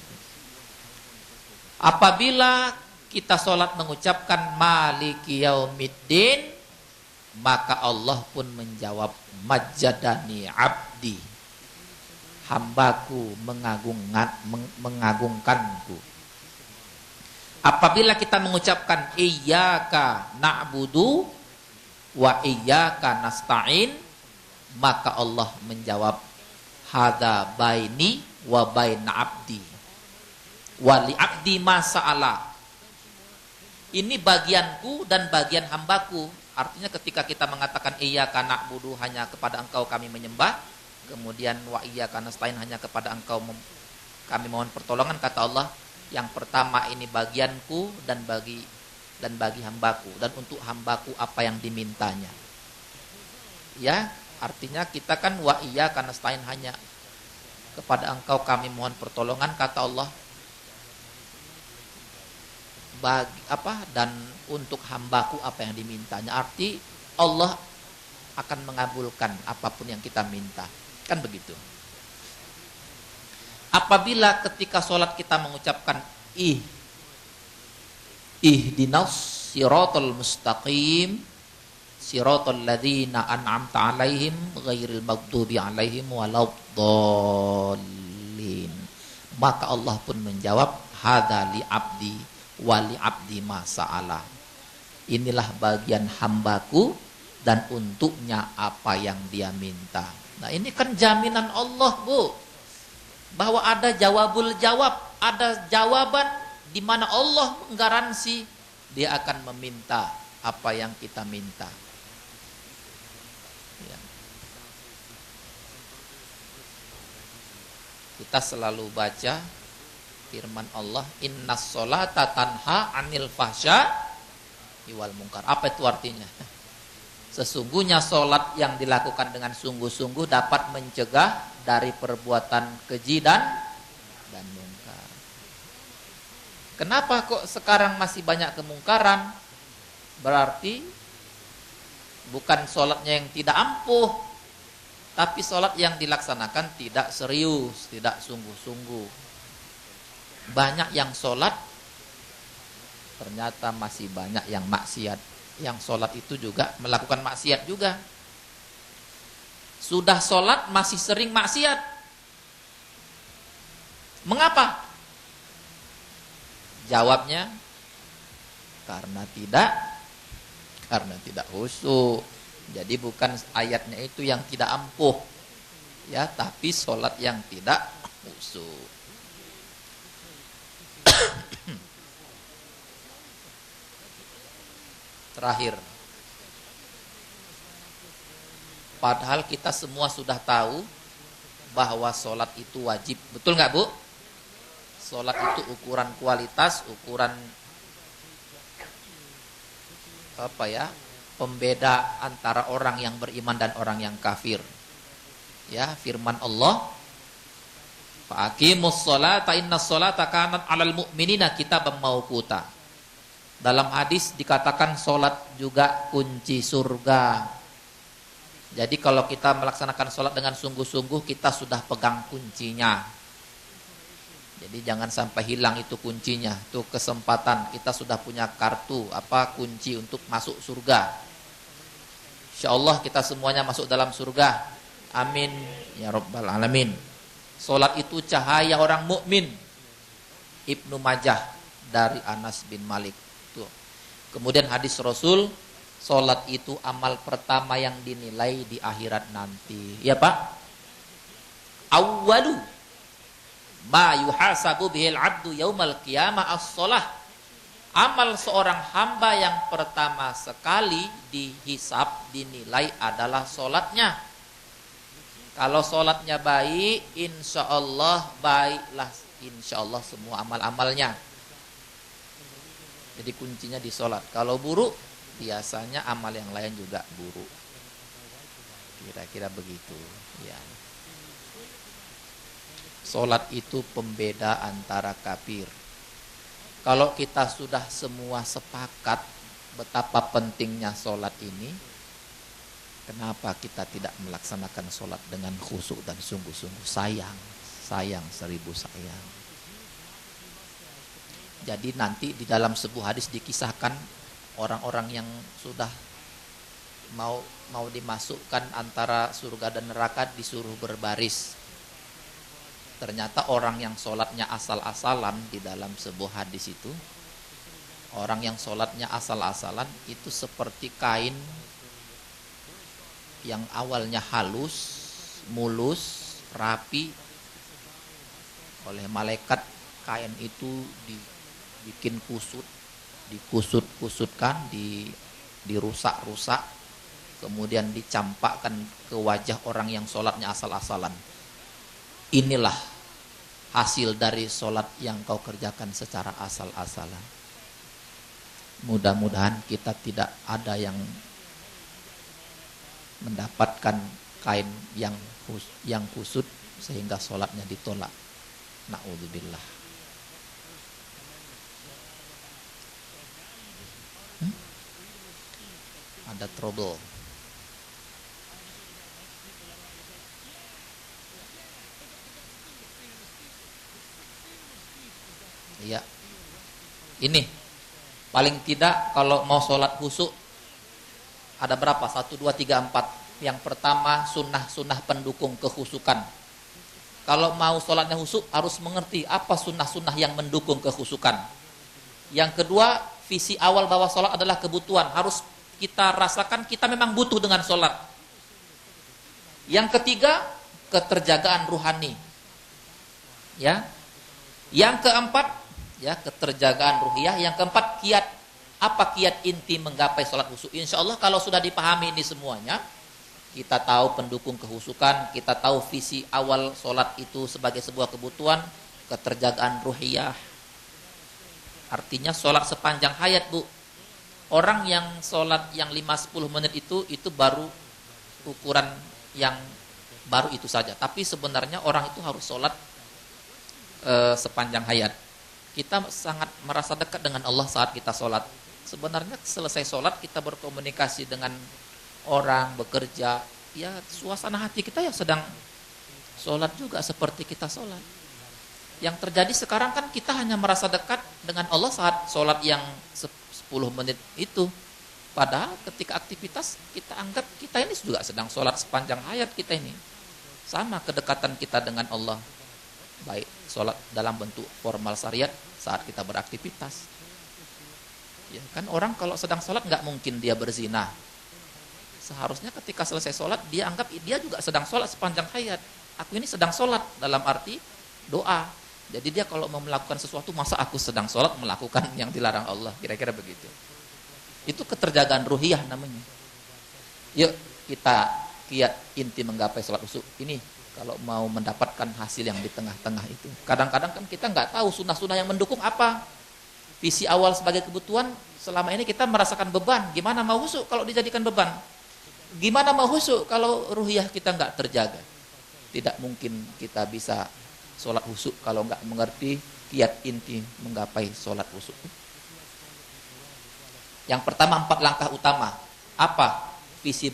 Apabila kita sholat mengucapkan Maliki yaumiddin, maka Allah pun menjawab, Majjadani abdi, hambaku mengagungkanku. Apabila kita mengucapkan Iyyaka na'budu wa iyyaka nasta'in, maka Allah menjawab, Hada baini wa baina abdi wa li abdi ma sa'ala. Ini bagianku dan bagian hambaku. Artinya ketika kita mengatakan iyyaka na'budu, hanya kepada engkau kami menyembah, kemudian wa iyyaka nasta'in, hanya kepada engkau kami mohon pertolongan, kata Allah, yang pertama ini bagianku dan bagi hambaku, dan untuk hambaku apa yang dimintanya. Ya, artinya kita kan wa iyyaka nasta'in, hanya kepada engkau kami mohon pertolongan, kata Allah, dan untuk hambaku apa yang dimintanya. Arti Allah akan mengabulkan apapun yang kita minta. Kan begitu. Apabila ketika sholat kita mengucapkan ihdinas siratal mustaqim siratal ladzina an'amta 'alaihim ghairil maghdubi 'alaihim waladdallin, maka Allah pun menjawab, hadza li abdi wa li abdi ma sa'ala. Inilah bagian hambaku dan untuknya apa yang dia minta. Nah, ini kan jaminan Allah, Bu, bahwa ada jawabul jawab, ada jawaban di mana Allah menggaransi dia akan meminta apa yang kita minta. Ya. Kita selalu baca firman Allah, innas sholata tanha 'anil fahsya wal munkar. Apa itu artinya? Sesungguhnya sholat yang dilakukan dengan sungguh-sungguh dapat mencegah dari perbuatan keji dan mungkar. Kenapa kok sekarang masih banyak kemungkaran? Berarti bukan sholatnya yang tidak ampuh, Tapi sholat yang dilaksanakan tidak serius, tidak sungguh-sungguh. Banyak yang sholat, ternyata masih banyak yang maksiat. Yang sholat itu juga melakukan maksiat juga. Sudah sholat masih sering maksiat. Mengapa? Jawabnya, karena tidak khusyuk. Jadi bukan ayatnya itu yang tidak ampuh, ya, tapi sholat yang tidak khusyuk. Terakhir, padahal kita semua sudah tahu bahwa sholat itu wajib, betul nggak Bu? Sholat itu ukuran kualitas, ukuran pembeda antara orang yang beriman dan orang yang kafir. Ya, firman Allah, "Faqimus sholata innas sholata kanat 'alal mu'minina kitaban mauquta." Dalam hadis dikatakan sholat juga kunci surga. Jadi kalau kita melaksanakan sholat dengan sungguh-sungguh, kita sudah pegang kuncinya. Jadi jangan sampai hilang itu kuncinya, itu kesempatan. Kita sudah punya kartu, kunci untuk masuk surga. Insyaallah kita semuanya masuk dalam surga. Amin ya rabbal alamin. Salat itu cahaya orang mukmin. Ibnu Majah dari Anas bin Malik. Tuh. Kemudian hadis Rasul, salat itu amal pertama yang dinilai di akhirat nanti. Ya Pak? Awwalu ma yuhasabu bihil abdu yaumal qiyamah as-shalah. Amal seorang hamba yang pertama sekali dihisab, dinilai adalah sholatnya. Kalau sholatnya baik, insya Allah baiklah, insya Allah semua amal-amalnya. Jadi kuncinya di sholat. Kalau buruk, biasanya amal yang lain juga buruk. Kira-kira begitu. Ya. Sholat itu pembeda antara kafir. Kalau kita sudah semua sepakat betapa pentingnya sholat ini, kenapa kita tidak melaksanakan sholat dengan khusyuk dan sungguh-sungguh? Sayang, seribu sayang. Jadi nanti di dalam sebuah hadis dikisahkan orang-orang yang sudah mau dimasukkan antara surga dan neraka disuruh berbaris. Ternyata orang yang sholatnya asal-asalan di dalam sebuah hadis itu, orang yang sholatnya asal-asalan itu seperti kain yang awalnya halus, mulus, rapi. Oleh malaikat kain itu dibikin kusut, dikusut-kusutkan, dirusak-rusak, kemudian dicampakkan ke wajah orang yang sholatnya asal-asalan. Inilah hasil dari sholat yang kau kerjakan secara asal-asalan. Mudah-mudahan kita tidak ada yang mendapatkan kain yang kusut sehingga sholatnya ditolak. Na'udzubillah. Ada trouble. Iya. Ini paling tidak kalau mau sholat khusyuk ada berapa? 1, 2, 3, 4. Yang pertama sunnah-sunnah pendukung kekhusyukan. Kalau mau sholatnya khusyuk harus mengerti apa sunnah-sunnah yang mendukung kekhusyukan. Yang kedua, visi awal bahwa sholat adalah kebutuhan. Harus kita rasakan kita memang butuh dengan sholat. Yang ketiga, keterjagaan ruhani. Ya. Yang keempat, ya, keterjagaan ruhiyah. Yang keempat, kiat. Apa kiat inti menggapai sholat khusyuk? Insya Allah kalau sudah dipahami ini semuanya, kita tahu pendukung kehusukan, kita tahu visi awal sholat itu sebagai sebuah kebutuhan, keterjagaan ruhiyah. Artinya sholat sepanjang hayat, Bu. Orang yang sholat yang 5-10 menit itu baru ukuran yang baru itu saja. Tapi sebenarnya orang itu harus sholat sepanjang hayat. Kita sangat merasa dekat dengan Allah saat kita sholat. Sebenarnya selesai sholat kita berkomunikasi dengan orang, bekerja, ya suasana hati kita ya sedang sholat juga seperti kita sholat. Yang terjadi sekarang kan kita hanya merasa dekat dengan Allah saat sholat yang 10 menit itu. Padahal ketika aktivitas kita anggap kita ini juga sedang sholat sepanjang hayat kita ini. Sama kedekatan kita dengan Allah. Baik sholat dalam bentuk formal syariat saat kita beraktivitas. Ya kan orang kalau sedang sholat nggak mungkin dia berzina. Seharusnya ketika selesai sholat dia anggap dia juga sedang sholat sepanjang hayat. Aku ini sedang sholat dalam arti doa. Jadi dia kalau mau melakukan sesuatu, masa aku sedang sholat melakukan yang dilarang Allah. Kira-kira begitu. Itu keterjagaan ruhiyah namanya. Yuk kita kiat inti menggapai sholat khusyuk. Ini kalau mau mendapatkan hasil yang di tengah-tengah itu. Kadang-kadang kan kita nggak tahu sunnah-sunnah yang mendukung apa. Visi awal sebagai kebutuhan, selama ini kita merasakan beban. Gimana mau khusyuk kalau dijadikan beban? Gimana mau khusyuk kalau ruhiyah kita nggak terjaga? Tidak mungkin kita bisa sholat khusyuk kalau nggak mengerti kiat inti menggapai sholat khusyuk. Yang pertama 4 langkah utama. Apa visi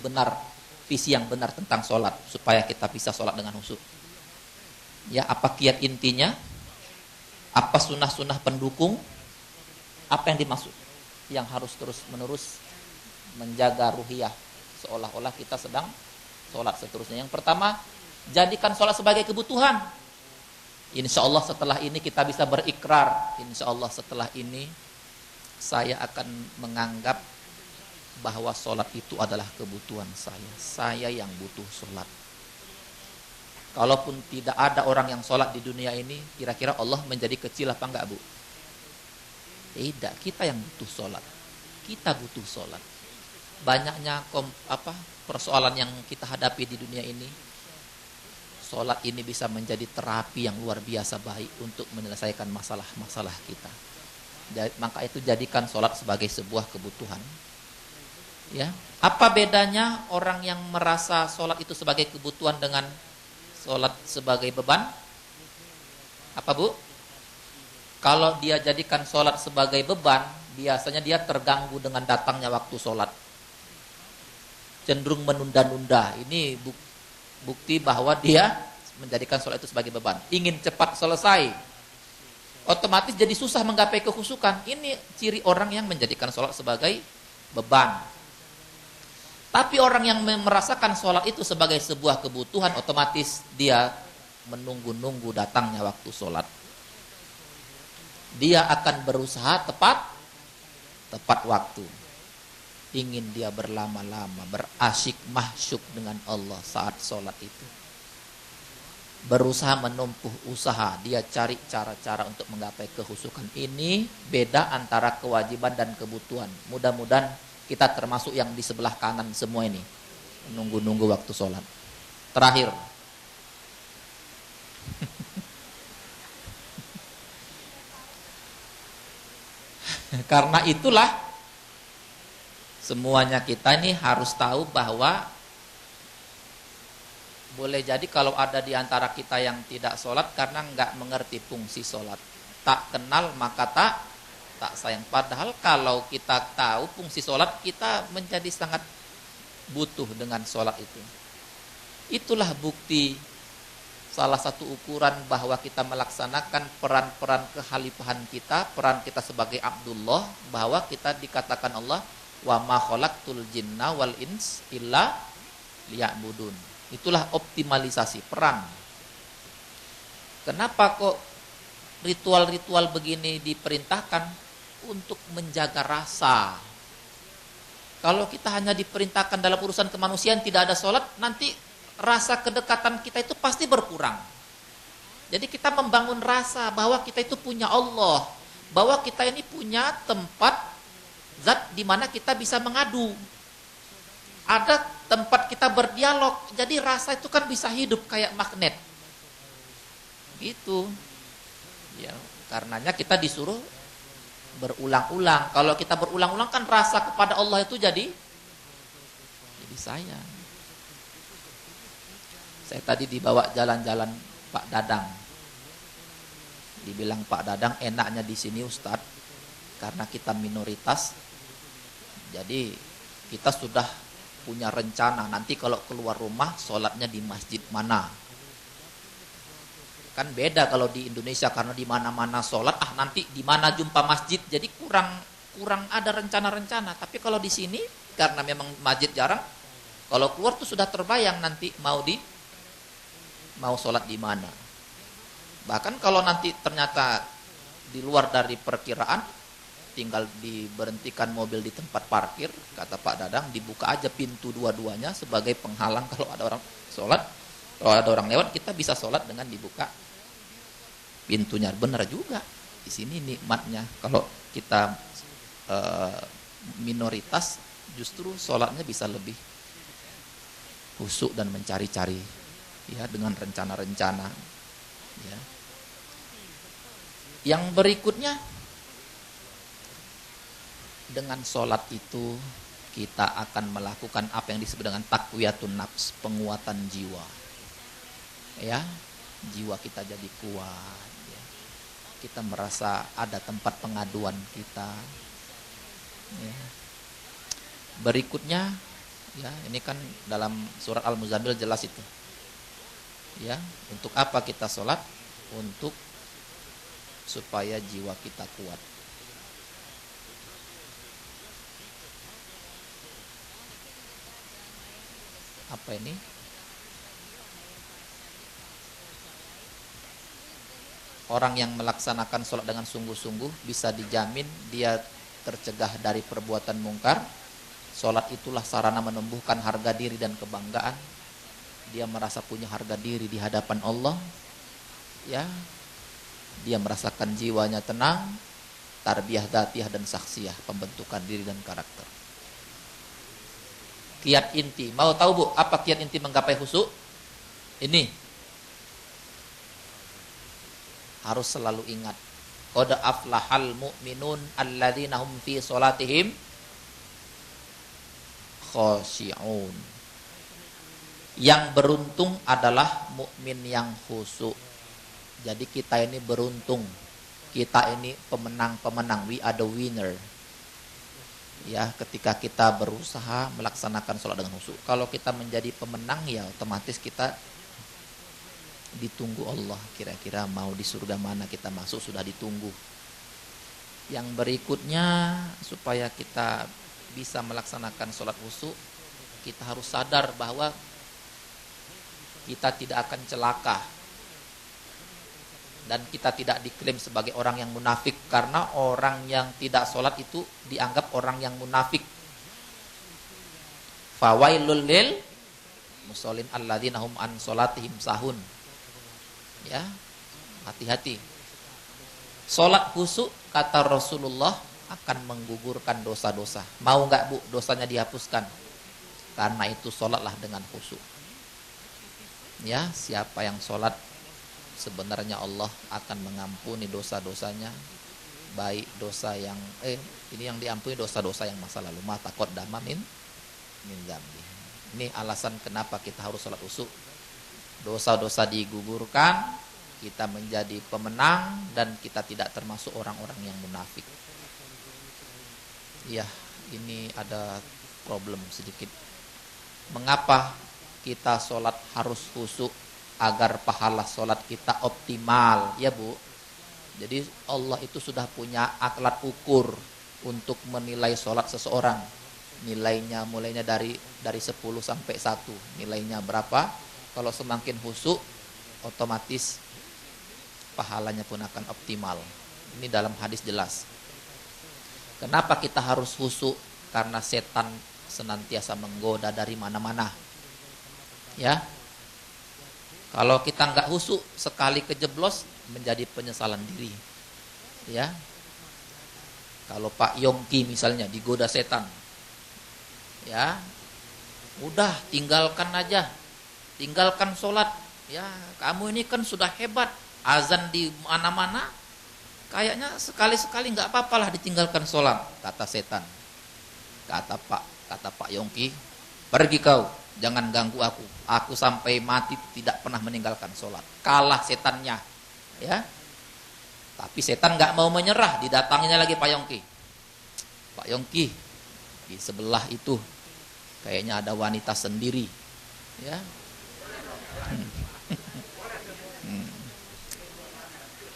yang benar tentang sholat supaya kita bisa sholat dengan khusyuk? Ya, apa kiat intinya? Apa sunnah-sunnah pendukung? Apa yang dimaksud? Yang harus terus-menerus menjaga ruhiyah seolah-olah kita sedang sholat seterusnya. Yang pertama, jadikan sholat sebagai kebutuhan. Insya Allah setelah ini kita bisa berikrar. Insya Allah setelah ini saya akan menganggap bahwa sholat itu adalah kebutuhan saya. Saya yang butuh sholat. Kalaupun tidak ada orang yang sholat di dunia ini, kira-kira Allah menjadi kecil apa enggak, Bu? Tidak, kita yang butuh sholat. Kita butuh sholat. Banyaknya persoalan yang kita hadapi di dunia ini, sholat ini bisa menjadi terapi yang luar biasa baik untuk menyelesaikan masalah-masalah kita. Maka itu jadikan sholat sebagai sebuah kebutuhan. Ya, apa bedanya orang yang merasa sholat itu sebagai kebutuhan dengan sholat sebagai beban? Apa, Bu? Kalau dia jadikan sholat sebagai beban, biasanya dia terganggu dengan datangnya waktu sholat. Cenderung menunda-nunda. Ini bukti bahwa dia menjadikan sholat itu sebagai beban. Ingin cepat selesai. Otomatis jadi susah menggapai kekhusyukan. Ini ciri orang yang menjadikan sholat sebagai beban. Tapi orang yang merasakan sholat itu sebagai sebuah kebutuhan, otomatis dia menunggu-nunggu datangnya waktu sholat. Dia akan berusaha tepat waktu. Ingin dia berlama-lama, berasyik mahsyuk dengan Allah saat sholat itu. Berusaha menumpuh usaha, dia cari cara-cara untuk menggapai kekhusyukan. Ini beda antara kewajiban dan kebutuhan. Mudah-mudahan kita termasuk yang di sebelah kanan semua ini. Menunggu-nunggu waktu sholat. Terakhir. Karena itulah semuanya kita ini harus tahu bahwa boleh jadi kalau ada di antara kita yang tidak sholat karena nggak mengerti fungsi sholat. Tak kenal maka tak sayang. Padahal kalau kita tahu fungsi sholat, kita menjadi sangat butuh dengan sholat itu. Itulah bukti, salah satu ukuran bahwa kita melaksanakan peran-peran kekhalifahan kita, peran kita sebagai Abdullah, bahwa kita dikatakan Allah, wa ma khalaqtul jinna wal ins illa liya'budun. Itulah optimalisasi peran. Kenapa kok ritual-ritual begini diperintahkan? Untuk menjaga rasa. Kalau kita hanya diperintahkan dalam urusan kemanusiaan tidak ada sholat, nanti rasa kedekatan kita itu pasti berkurang. Jadi kita membangun rasa bahwa kita itu punya Allah, bahwa kita ini punya tempat zat di mana kita bisa mengadu. Ada tempat kita berdialog, jadi rasa itu kan bisa hidup kayak magnet. Gitu. Ya, karenanya kita disuruh berulang-ulang. Kalau kita berulang-ulang kan rasa kepada Allah itu jadi sayang. Saya tadi dibawa jalan-jalan Pak Dadang. Dibilang Pak Dadang enaknya di sini Ustadz karena kita minoritas. Jadi kita sudah punya rencana nanti kalau keluar rumah sholatnya di masjid mana. Kan beda kalau di Indonesia, karena di mana-mana sholat, nanti di mana jumpa masjid, jadi kurang ada rencana-rencana. Tapi kalau di sini karena memang masjid jarang, kalau keluar tuh sudah terbayang nanti mau sholat di mana. Bahkan kalau nanti ternyata di luar dari perkiraan, tinggal diberhentikan mobil di tempat parkir, kata Pak Dadang, dibuka aja pintu dua-duanya sebagai penghalang kalau ada orang sholat. Kalau ada orang lewat, kita bisa sholat dengan dibuka pintunya. Benar juga. Di sini nikmatnya. Kalau kita minoritas, justru sholatnya bisa lebih khusyuk dan mencari-cari, ya, dengan rencana-rencana. Ya. Yang berikutnya, dengan sholat itu kita akan melakukan apa yang disebut dengan taqwiyatun nafs, penguatan jiwa. Ya, jiwa kita jadi kuat. Ya. Kita merasa ada tempat pengaduan kita. Ya. Berikutnya, ya, ini kan dalam surat Al-Muzammil jelas itu. Ya, untuk apa kita sholat? Untuk supaya jiwa kita kuat. Apa ini? Orang yang melaksanakan sholat dengan sungguh-sungguh bisa dijamin dia tercegah dari perbuatan mungkar. Sholat itulah sarana menumbuhkan harga diri dan kebanggaan. Dia merasa punya harga diri di hadapan Allah. Ya, dia merasakan jiwanya tenang, tarbiyah dzatiyah dan saksiyah, pembentukan diri dan karakter. Kiat inti, mau tahu Bu, apa kiat inti menggapai khusyuk? Ini harus selalu ingat. Qad aflahal mu'minun alladzina hum fi sholatihim khashi'un. Yang beruntung adalah mukmin yang khusyuk. Jadi kita ini beruntung. Kita ini pemenang-pemenang. We are the winner. Ya, ketika kita berusaha melaksanakan sholat dengan khusyuk. Kalau kita menjadi pemenang, ya otomatis kita ditunggu Allah. Kira-kira mau di surga mana kita masuk, sudah ditunggu. Yang berikutnya, supaya kita bisa melaksanakan sholat khusyuk, kita harus sadar bahwa kita tidak akan celaka. Dan kita tidak diklaim sebagai orang yang munafik, karena orang yang tidak sholat itu dianggap orang yang munafik. Fawailul lil musallin alladzina hum an sholatihim sahun. Ya, hati-hati. Sholat khusyuk, kata Rasulullah, akan menggugurkan dosa-dosa. Mau nggak Bu dosanya dihapuskan? Karena itu sholatlah dengan khusyuk. Ya, siapa yang sholat, sebenarnya Allah akan mengampuni dosa-dosanya, baik dosa yang ini yang diampuni dosa-dosa yang masa lalu, ma taqaddama min dzambi. Ini alasan kenapa kita harus sholat khusyuk. Dosa-dosa digugurkan, kita menjadi pemenang, dan kita tidak termasuk orang-orang yang munafik. Ya, ini ada problem sedikit. Mengapa kita sholat harus khusyuk? Agar pahala sholat kita optimal, ya Bu. Jadi Allah itu sudah punya alat ukur untuk menilai sholat seseorang. Nilainya mulainya dari 10 sampai 1. Nilainya berapa? Kalau semakin khusyuk, otomatis pahalanya pun akan optimal. Ini dalam hadis jelas. Kenapa kita harus khusyuk? Karena setan senantiasa menggoda dari mana-mana. Ya. Kalau kita nggak khusyuk, sekali kejeblos menjadi penyesalan diri. Ya. Kalau Pak Yongki misalnya digoda setan, ya, udah tinggalkan aja, tinggalkan sholat. Ya, kamu ini kan sudah hebat, azan di mana-mana, kayaknya sekali-sekali nggak apa-apalah ditinggalkan sholat, kata setan. Kata Pak Yongki, pergi kau. Jangan ganggu aku. Aku sampai mati tidak pernah meninggalkan sholat. Kalah setannya. Ya. Tapi setan gak mau menyerah. Didatanginya lagi Pak Yongki. Pak Yongki, di sebelah itu Kayaknya ada wanita sendiri, ya.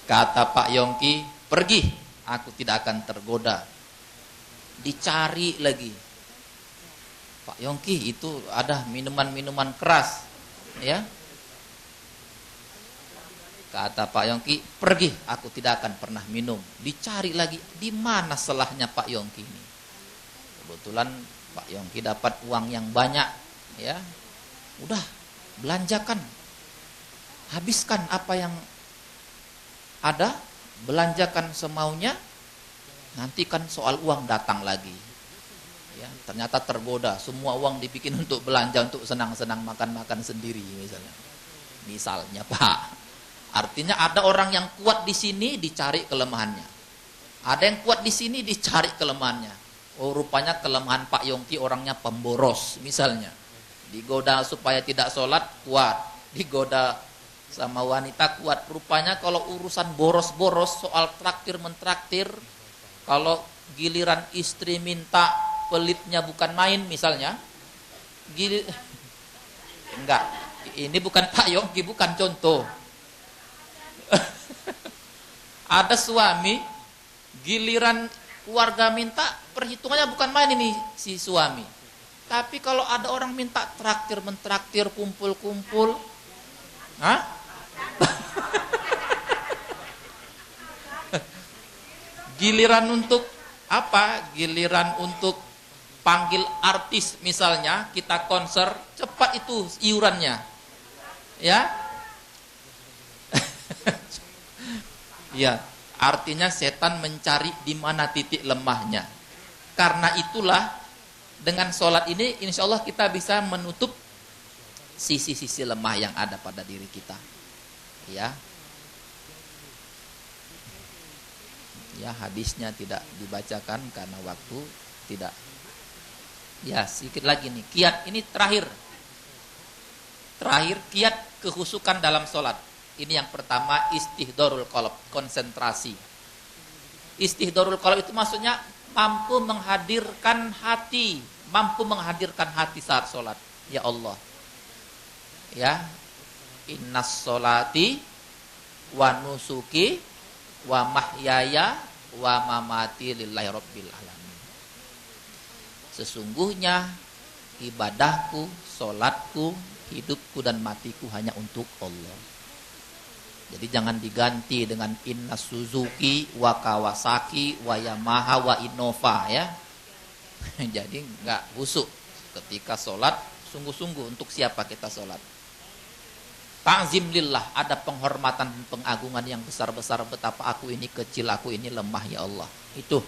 Kata Pak Yongki, pergi, aku tidak akan tergoda. Dicari lagi. Pak Yongki, itu ada minuman-minuman keras, ya. Kata Pak Yongki, pergi, aku tidak akan pernah minum. Dicari lagi, di mana selahnya Pak Yongki ini? Kebetulan Pak Yongki dapat uang yang banyak, ya. Udah, belanjakan. Habiskan apa yang ada, belanjakan semaunya. Nanti kan soal uang datang lagi. Ya, ternyata tergoda, semua uang dibikin untuk belanja, untuk senang-senang makan-makan sendiri misalnya. Misalnya, Pak. Artinya ada orang yang kuat di sini dicari kelemahannya. Ada yang kuat di sini dicari kelemahannya. Oh, rupanya kelemahan Pak Yongki orangnya pemboros misalnya. Digoda supaya tidak sholat, kuat. Digoda sama wanita, kuat. Rupanya kalau urusan boros-boros, soal traktir-mentraktir, kalau giliran istri minta, pelitnya bukan main misalnya. Enggak, ini bukan Pak Yongki, bukan contoh. Ada suami, giliran keluarga minta, perhitungannya bukan main ini si suami. Tapi kalau ada orang minta traktir-mentraktir, kumpul-kumpul, giliran untuk apa? Giliran untuk panggil artis misalnya, kita konser, cepat itu iurannya. Ya. Ya, artinya setan mencari di mana titik lemahnya. Karena itulah dengan sholat ini insya Allah kita bisa menutup sisi-sisi lemah yang ada pada diri kita. Ya. Ya, hadisnya tidak dibacakan karena waktu tidak. Ya, sedikit lagi nih. Kiat ini terakhir. Terakhir, kiat kehusukan dalam sholat. Ini yang pertama, istihdharul qalb, konsentrasi. Istihdharul qalb itu maksudnya mampu menghadirkan hati saat sholat. Ya Allah. Ya. Innas sholati wa nusuki wa mahyaya wa mamati lillahi rabbil alamin. Sesungguhnya ibadahku, sholatku, hidupku dan matiku hanya untuk Allah. Jadi jangan diganti dengan Inna Suzuki wa Kawasaki wa Yamaha wa Innova, ya. Jadi enggak husuk ketika sholat, sungguh-sungguh untuk siapa kita sholat. Ta'zim lillah, ada penghormatan dan pengagungan yang besar-besar, betapa aku ini kecil, aku ini lemah ya Allah. Itu.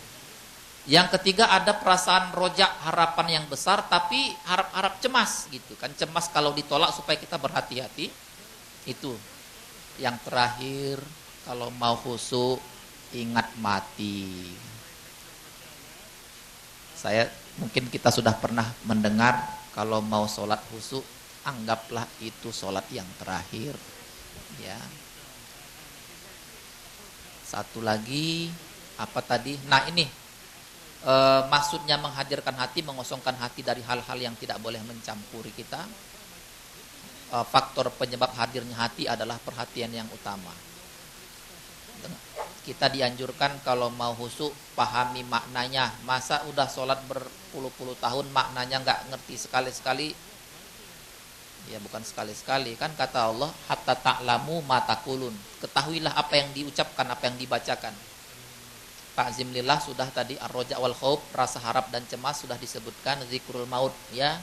Yang ketiga ada perasaan rojak, harapan yang besar, tapi harap-harap cemas gitu kan. Cemas kalau ditolak supaya kita berhati-hati. Itu. Yang terakhir, kalau mau khusyuk, ingat mati. Mungkin kita sudah pernah mendengar, kalau mau sholat khusyuk, anggaplah itu sholat yang terakhir. Ya. Satu lagi, apa tadi? Nah ini, maksudnya menghadirkan hati, mengosongkan hati dari hal-hal yang tidak boleh mencampuri kita. Faktor penyebab hadirnya hati adalah perhatian yang utama. Kita dianjurkan kalau mau khusyuk, pahami maknanya. Masa udah sholat berpuluh-puluh tahun maknanya nggak ngerti sekali-sekali? Ya bukan sekali-sekali, kan kata Allah, hatta ta'lamu ma taqulun. Ketahuilah apa yang diucapkan, apa yang dibacakan. Ta'zim lillah sudah tadi, ar-roja wal khauf, rasa harap dan cemas sudah disebutkan, zikrul maut, ya.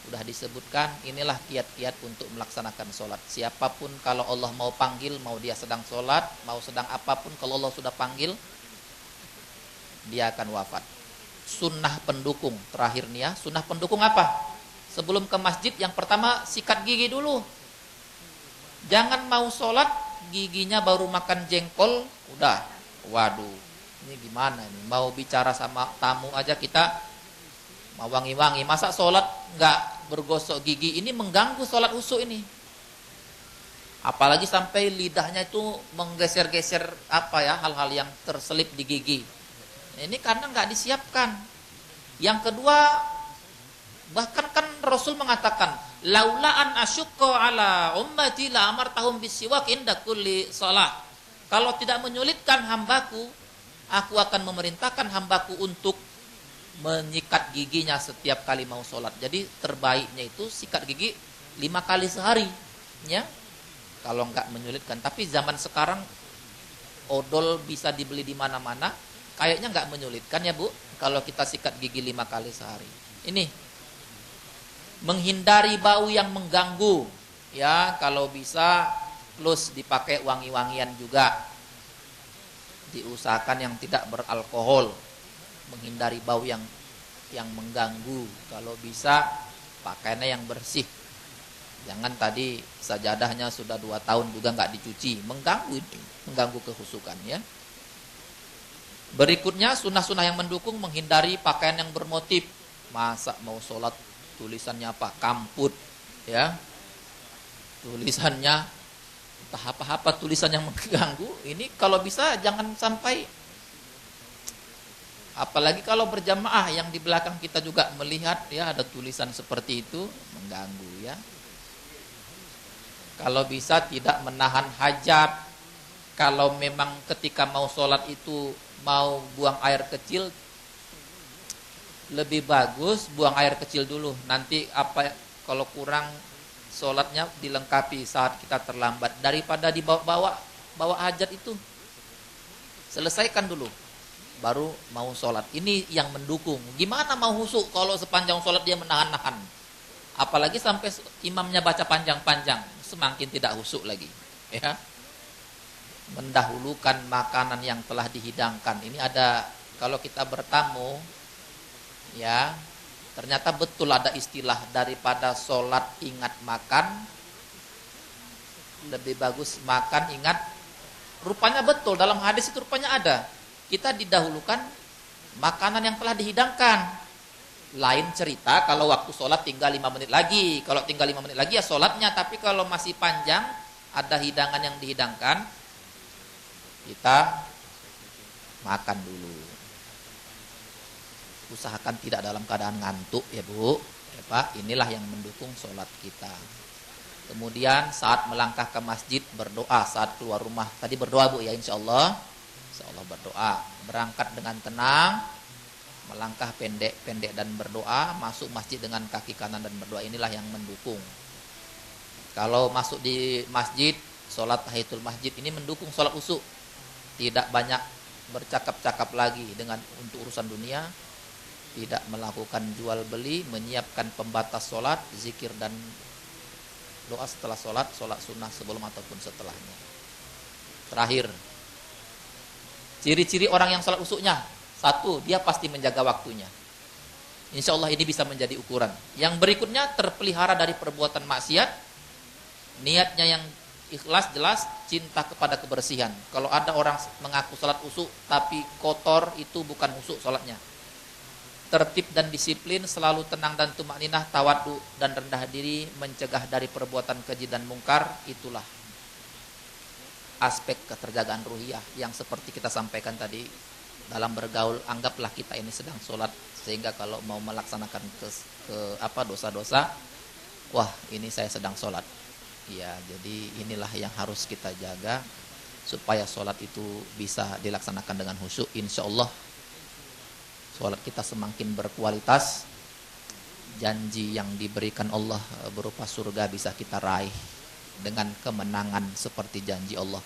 Sudah disebutkan. Inilah kiat-kiat untuk melaksanakan sholat. Siapapun kalau Allah mau panggil, mau dia sedang sholat, mau sedang apapun, kalau Allah sudah panggil, dia akan wafat. Sunnah pendukung terakhir nih ya. Sunnah pendukung apa? Sebelum ke masjid, yang pertama sikat gigi dulu. Jangan mau sholat giginya baru makan jengkol, udah, waduh, ini gimana nih? Mau bicara sama tamu aja kita mau wangi-wangi, masa sholat nggak bergosok gigi? Ini mengganggu sholat khusyuk ini. Apalagi sampai lidahnya itu menggeser-geser hal-hal yang terselip di gigi. Ini karena nggak disiapkan. Yang kedua, Bahkan kan Rasul mengatakan, laula an asyqa ala ummati la amartahum bisiwak inda kulli shalah. Kalau tidak menyulitkan hambaku, aku akan memerintahkan hambaku untuk menyikat giginya setiap kali mau sholat. Jadi terbaiknya itu sikat gigi 5 kali sehari, ya. Kalau nggak menyulitkan. Tapi zaman sekarang odol bisa dibeli di mana-mana, kayaknya nggak menyulitkan ya Bu. Kalau kita sikat gigi 5 kali sehari. Ini menghindari bau yang mengganggu, ya. Kalau bisa plus dipakai wangi-wangian juga. Diusahakan yang tidak beralkohol. Menghindari bau yang mengganggu. Kalau bisa pakainya yang bersih. Jangan tadi sajadahnya sudah 2 tahun juga nggak dicuci, mengganggu itu, mengganggu kehusukan, ya. Berikutnya sunnah-sunnah yang mendukung, menghindari pakaian yang bermotif. Masa mau sholat tulisannya apa? Kamput, ya. Tulisannya entah apa-apa, tulisan yang mengganggu. Ini kalau bisa jangan sampai. Apalagi kalau berjamaah yang di belakang kita juga melihat, ya, ada tulisan seperti itu, mengganggu, ya. Kalau bisa tidak menahan hajat. Kalau memang ketika mau sholat itu mau buang air kecil, lebih bagus buang air kecil dulu. Nanti kalau kurang sholatnya dilengkapi saat kita terlambat. Daripada dibawa hajat itu, selesaikan dulu baru mau sholat. Ini yang mendukung. Gimana mau husuk kalau sepanjang sholat dia menahan-nahan? Apalagi sampai imamnya baca panjang-panjang, semakin tidak husuk lagi, ya. Mendahulukan makanan yang telah dihidangkan. Ini ada, kalau kita bertamu, ya, ternyata betul ada istilah daripada sholat ingat makan, lebih bagus makan ingat. Rupanya betul, dalam hadis itu rupanya ada. Kita didahulukan makanan yang telah dihidangkan. Lain cerita kalau waktu sholat tinggal 5 menit lagi. Kalau tinggal 5 menit lagi ya sholatnya. Tapi kalau masih panjang, ada hidangan yang dihidangkan, kita makan dulu. Usahakan tidak dalam keadaan ngantuk ya Bu, ya Pak. Inilah yang mendukung sholat kita. Kemudian saat melangkah ke masjid berdoa, saat keluar rumah. Tadi berdoa Bu ya, insya Allah berdoa. Berangkat dengan tenang, melangkah pendek-pendek dan berdoa, masuk masjid dengan kaki kanan dan berdoa. Inilah yang mendukung. Kalau masuk di masjid, sholat tahiyatul masjid, ini mendukung sholat usuk. Tidak banyak bercakap-cakap lagi untuk urusan dunia, tidak melakukan jual beli, menyiapkan pembatas sholat, zikir dan doa setelah sholat sunnah sebelum ataupun setelahnya. Terakhir, ciri-ciri orang yang sholat usuknya. 1, dia pasti menjaga waktunya. Insya Allah ini bisa menjadi ukuran. Yang berikutnya, terpelihara dari perbuatan maksiat. Niatnya yang ikhlas, jelas, cinta kepada kebersihan. Kalau ada orang mengaku sholat usuk tapi kotor, itu bukan usuk sholatnya. Tertib dan disiplin, selalu tenang dan tumakninah, tawadhu dan rendah diri, mencegah dari perbuatan keji dan mungkar. Itulah aspek keterjagaan ruhiyah yang seperti kita sampaikan tadi. Dalam bergaul, anggaplah kita ini sedang sholat, sehingga kalau mau melaksanakan dosa-dosa, wah ini saya sedang sholat. Ya, jadi inilah yang harus kita jaga supaya sholat itu bisa dilaksanakan dengan khusyuk. Insya Allah sholat kita semakin berkualitas, janji yang diberikan Allah berupa surga bisa kita raih dengan kemenangan seperti janji Allah.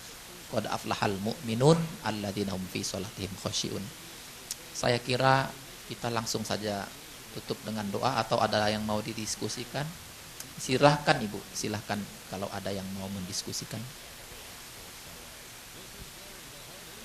Qad aflahal mu'minun alladzina hum fi sholatihim khashi'un. Saya kira kita langsung saja tutup dengan doa, atau ada yang mau didiskusikan? Silahkan Ibu, silahkan kalau ada yang mau mendiskusikan.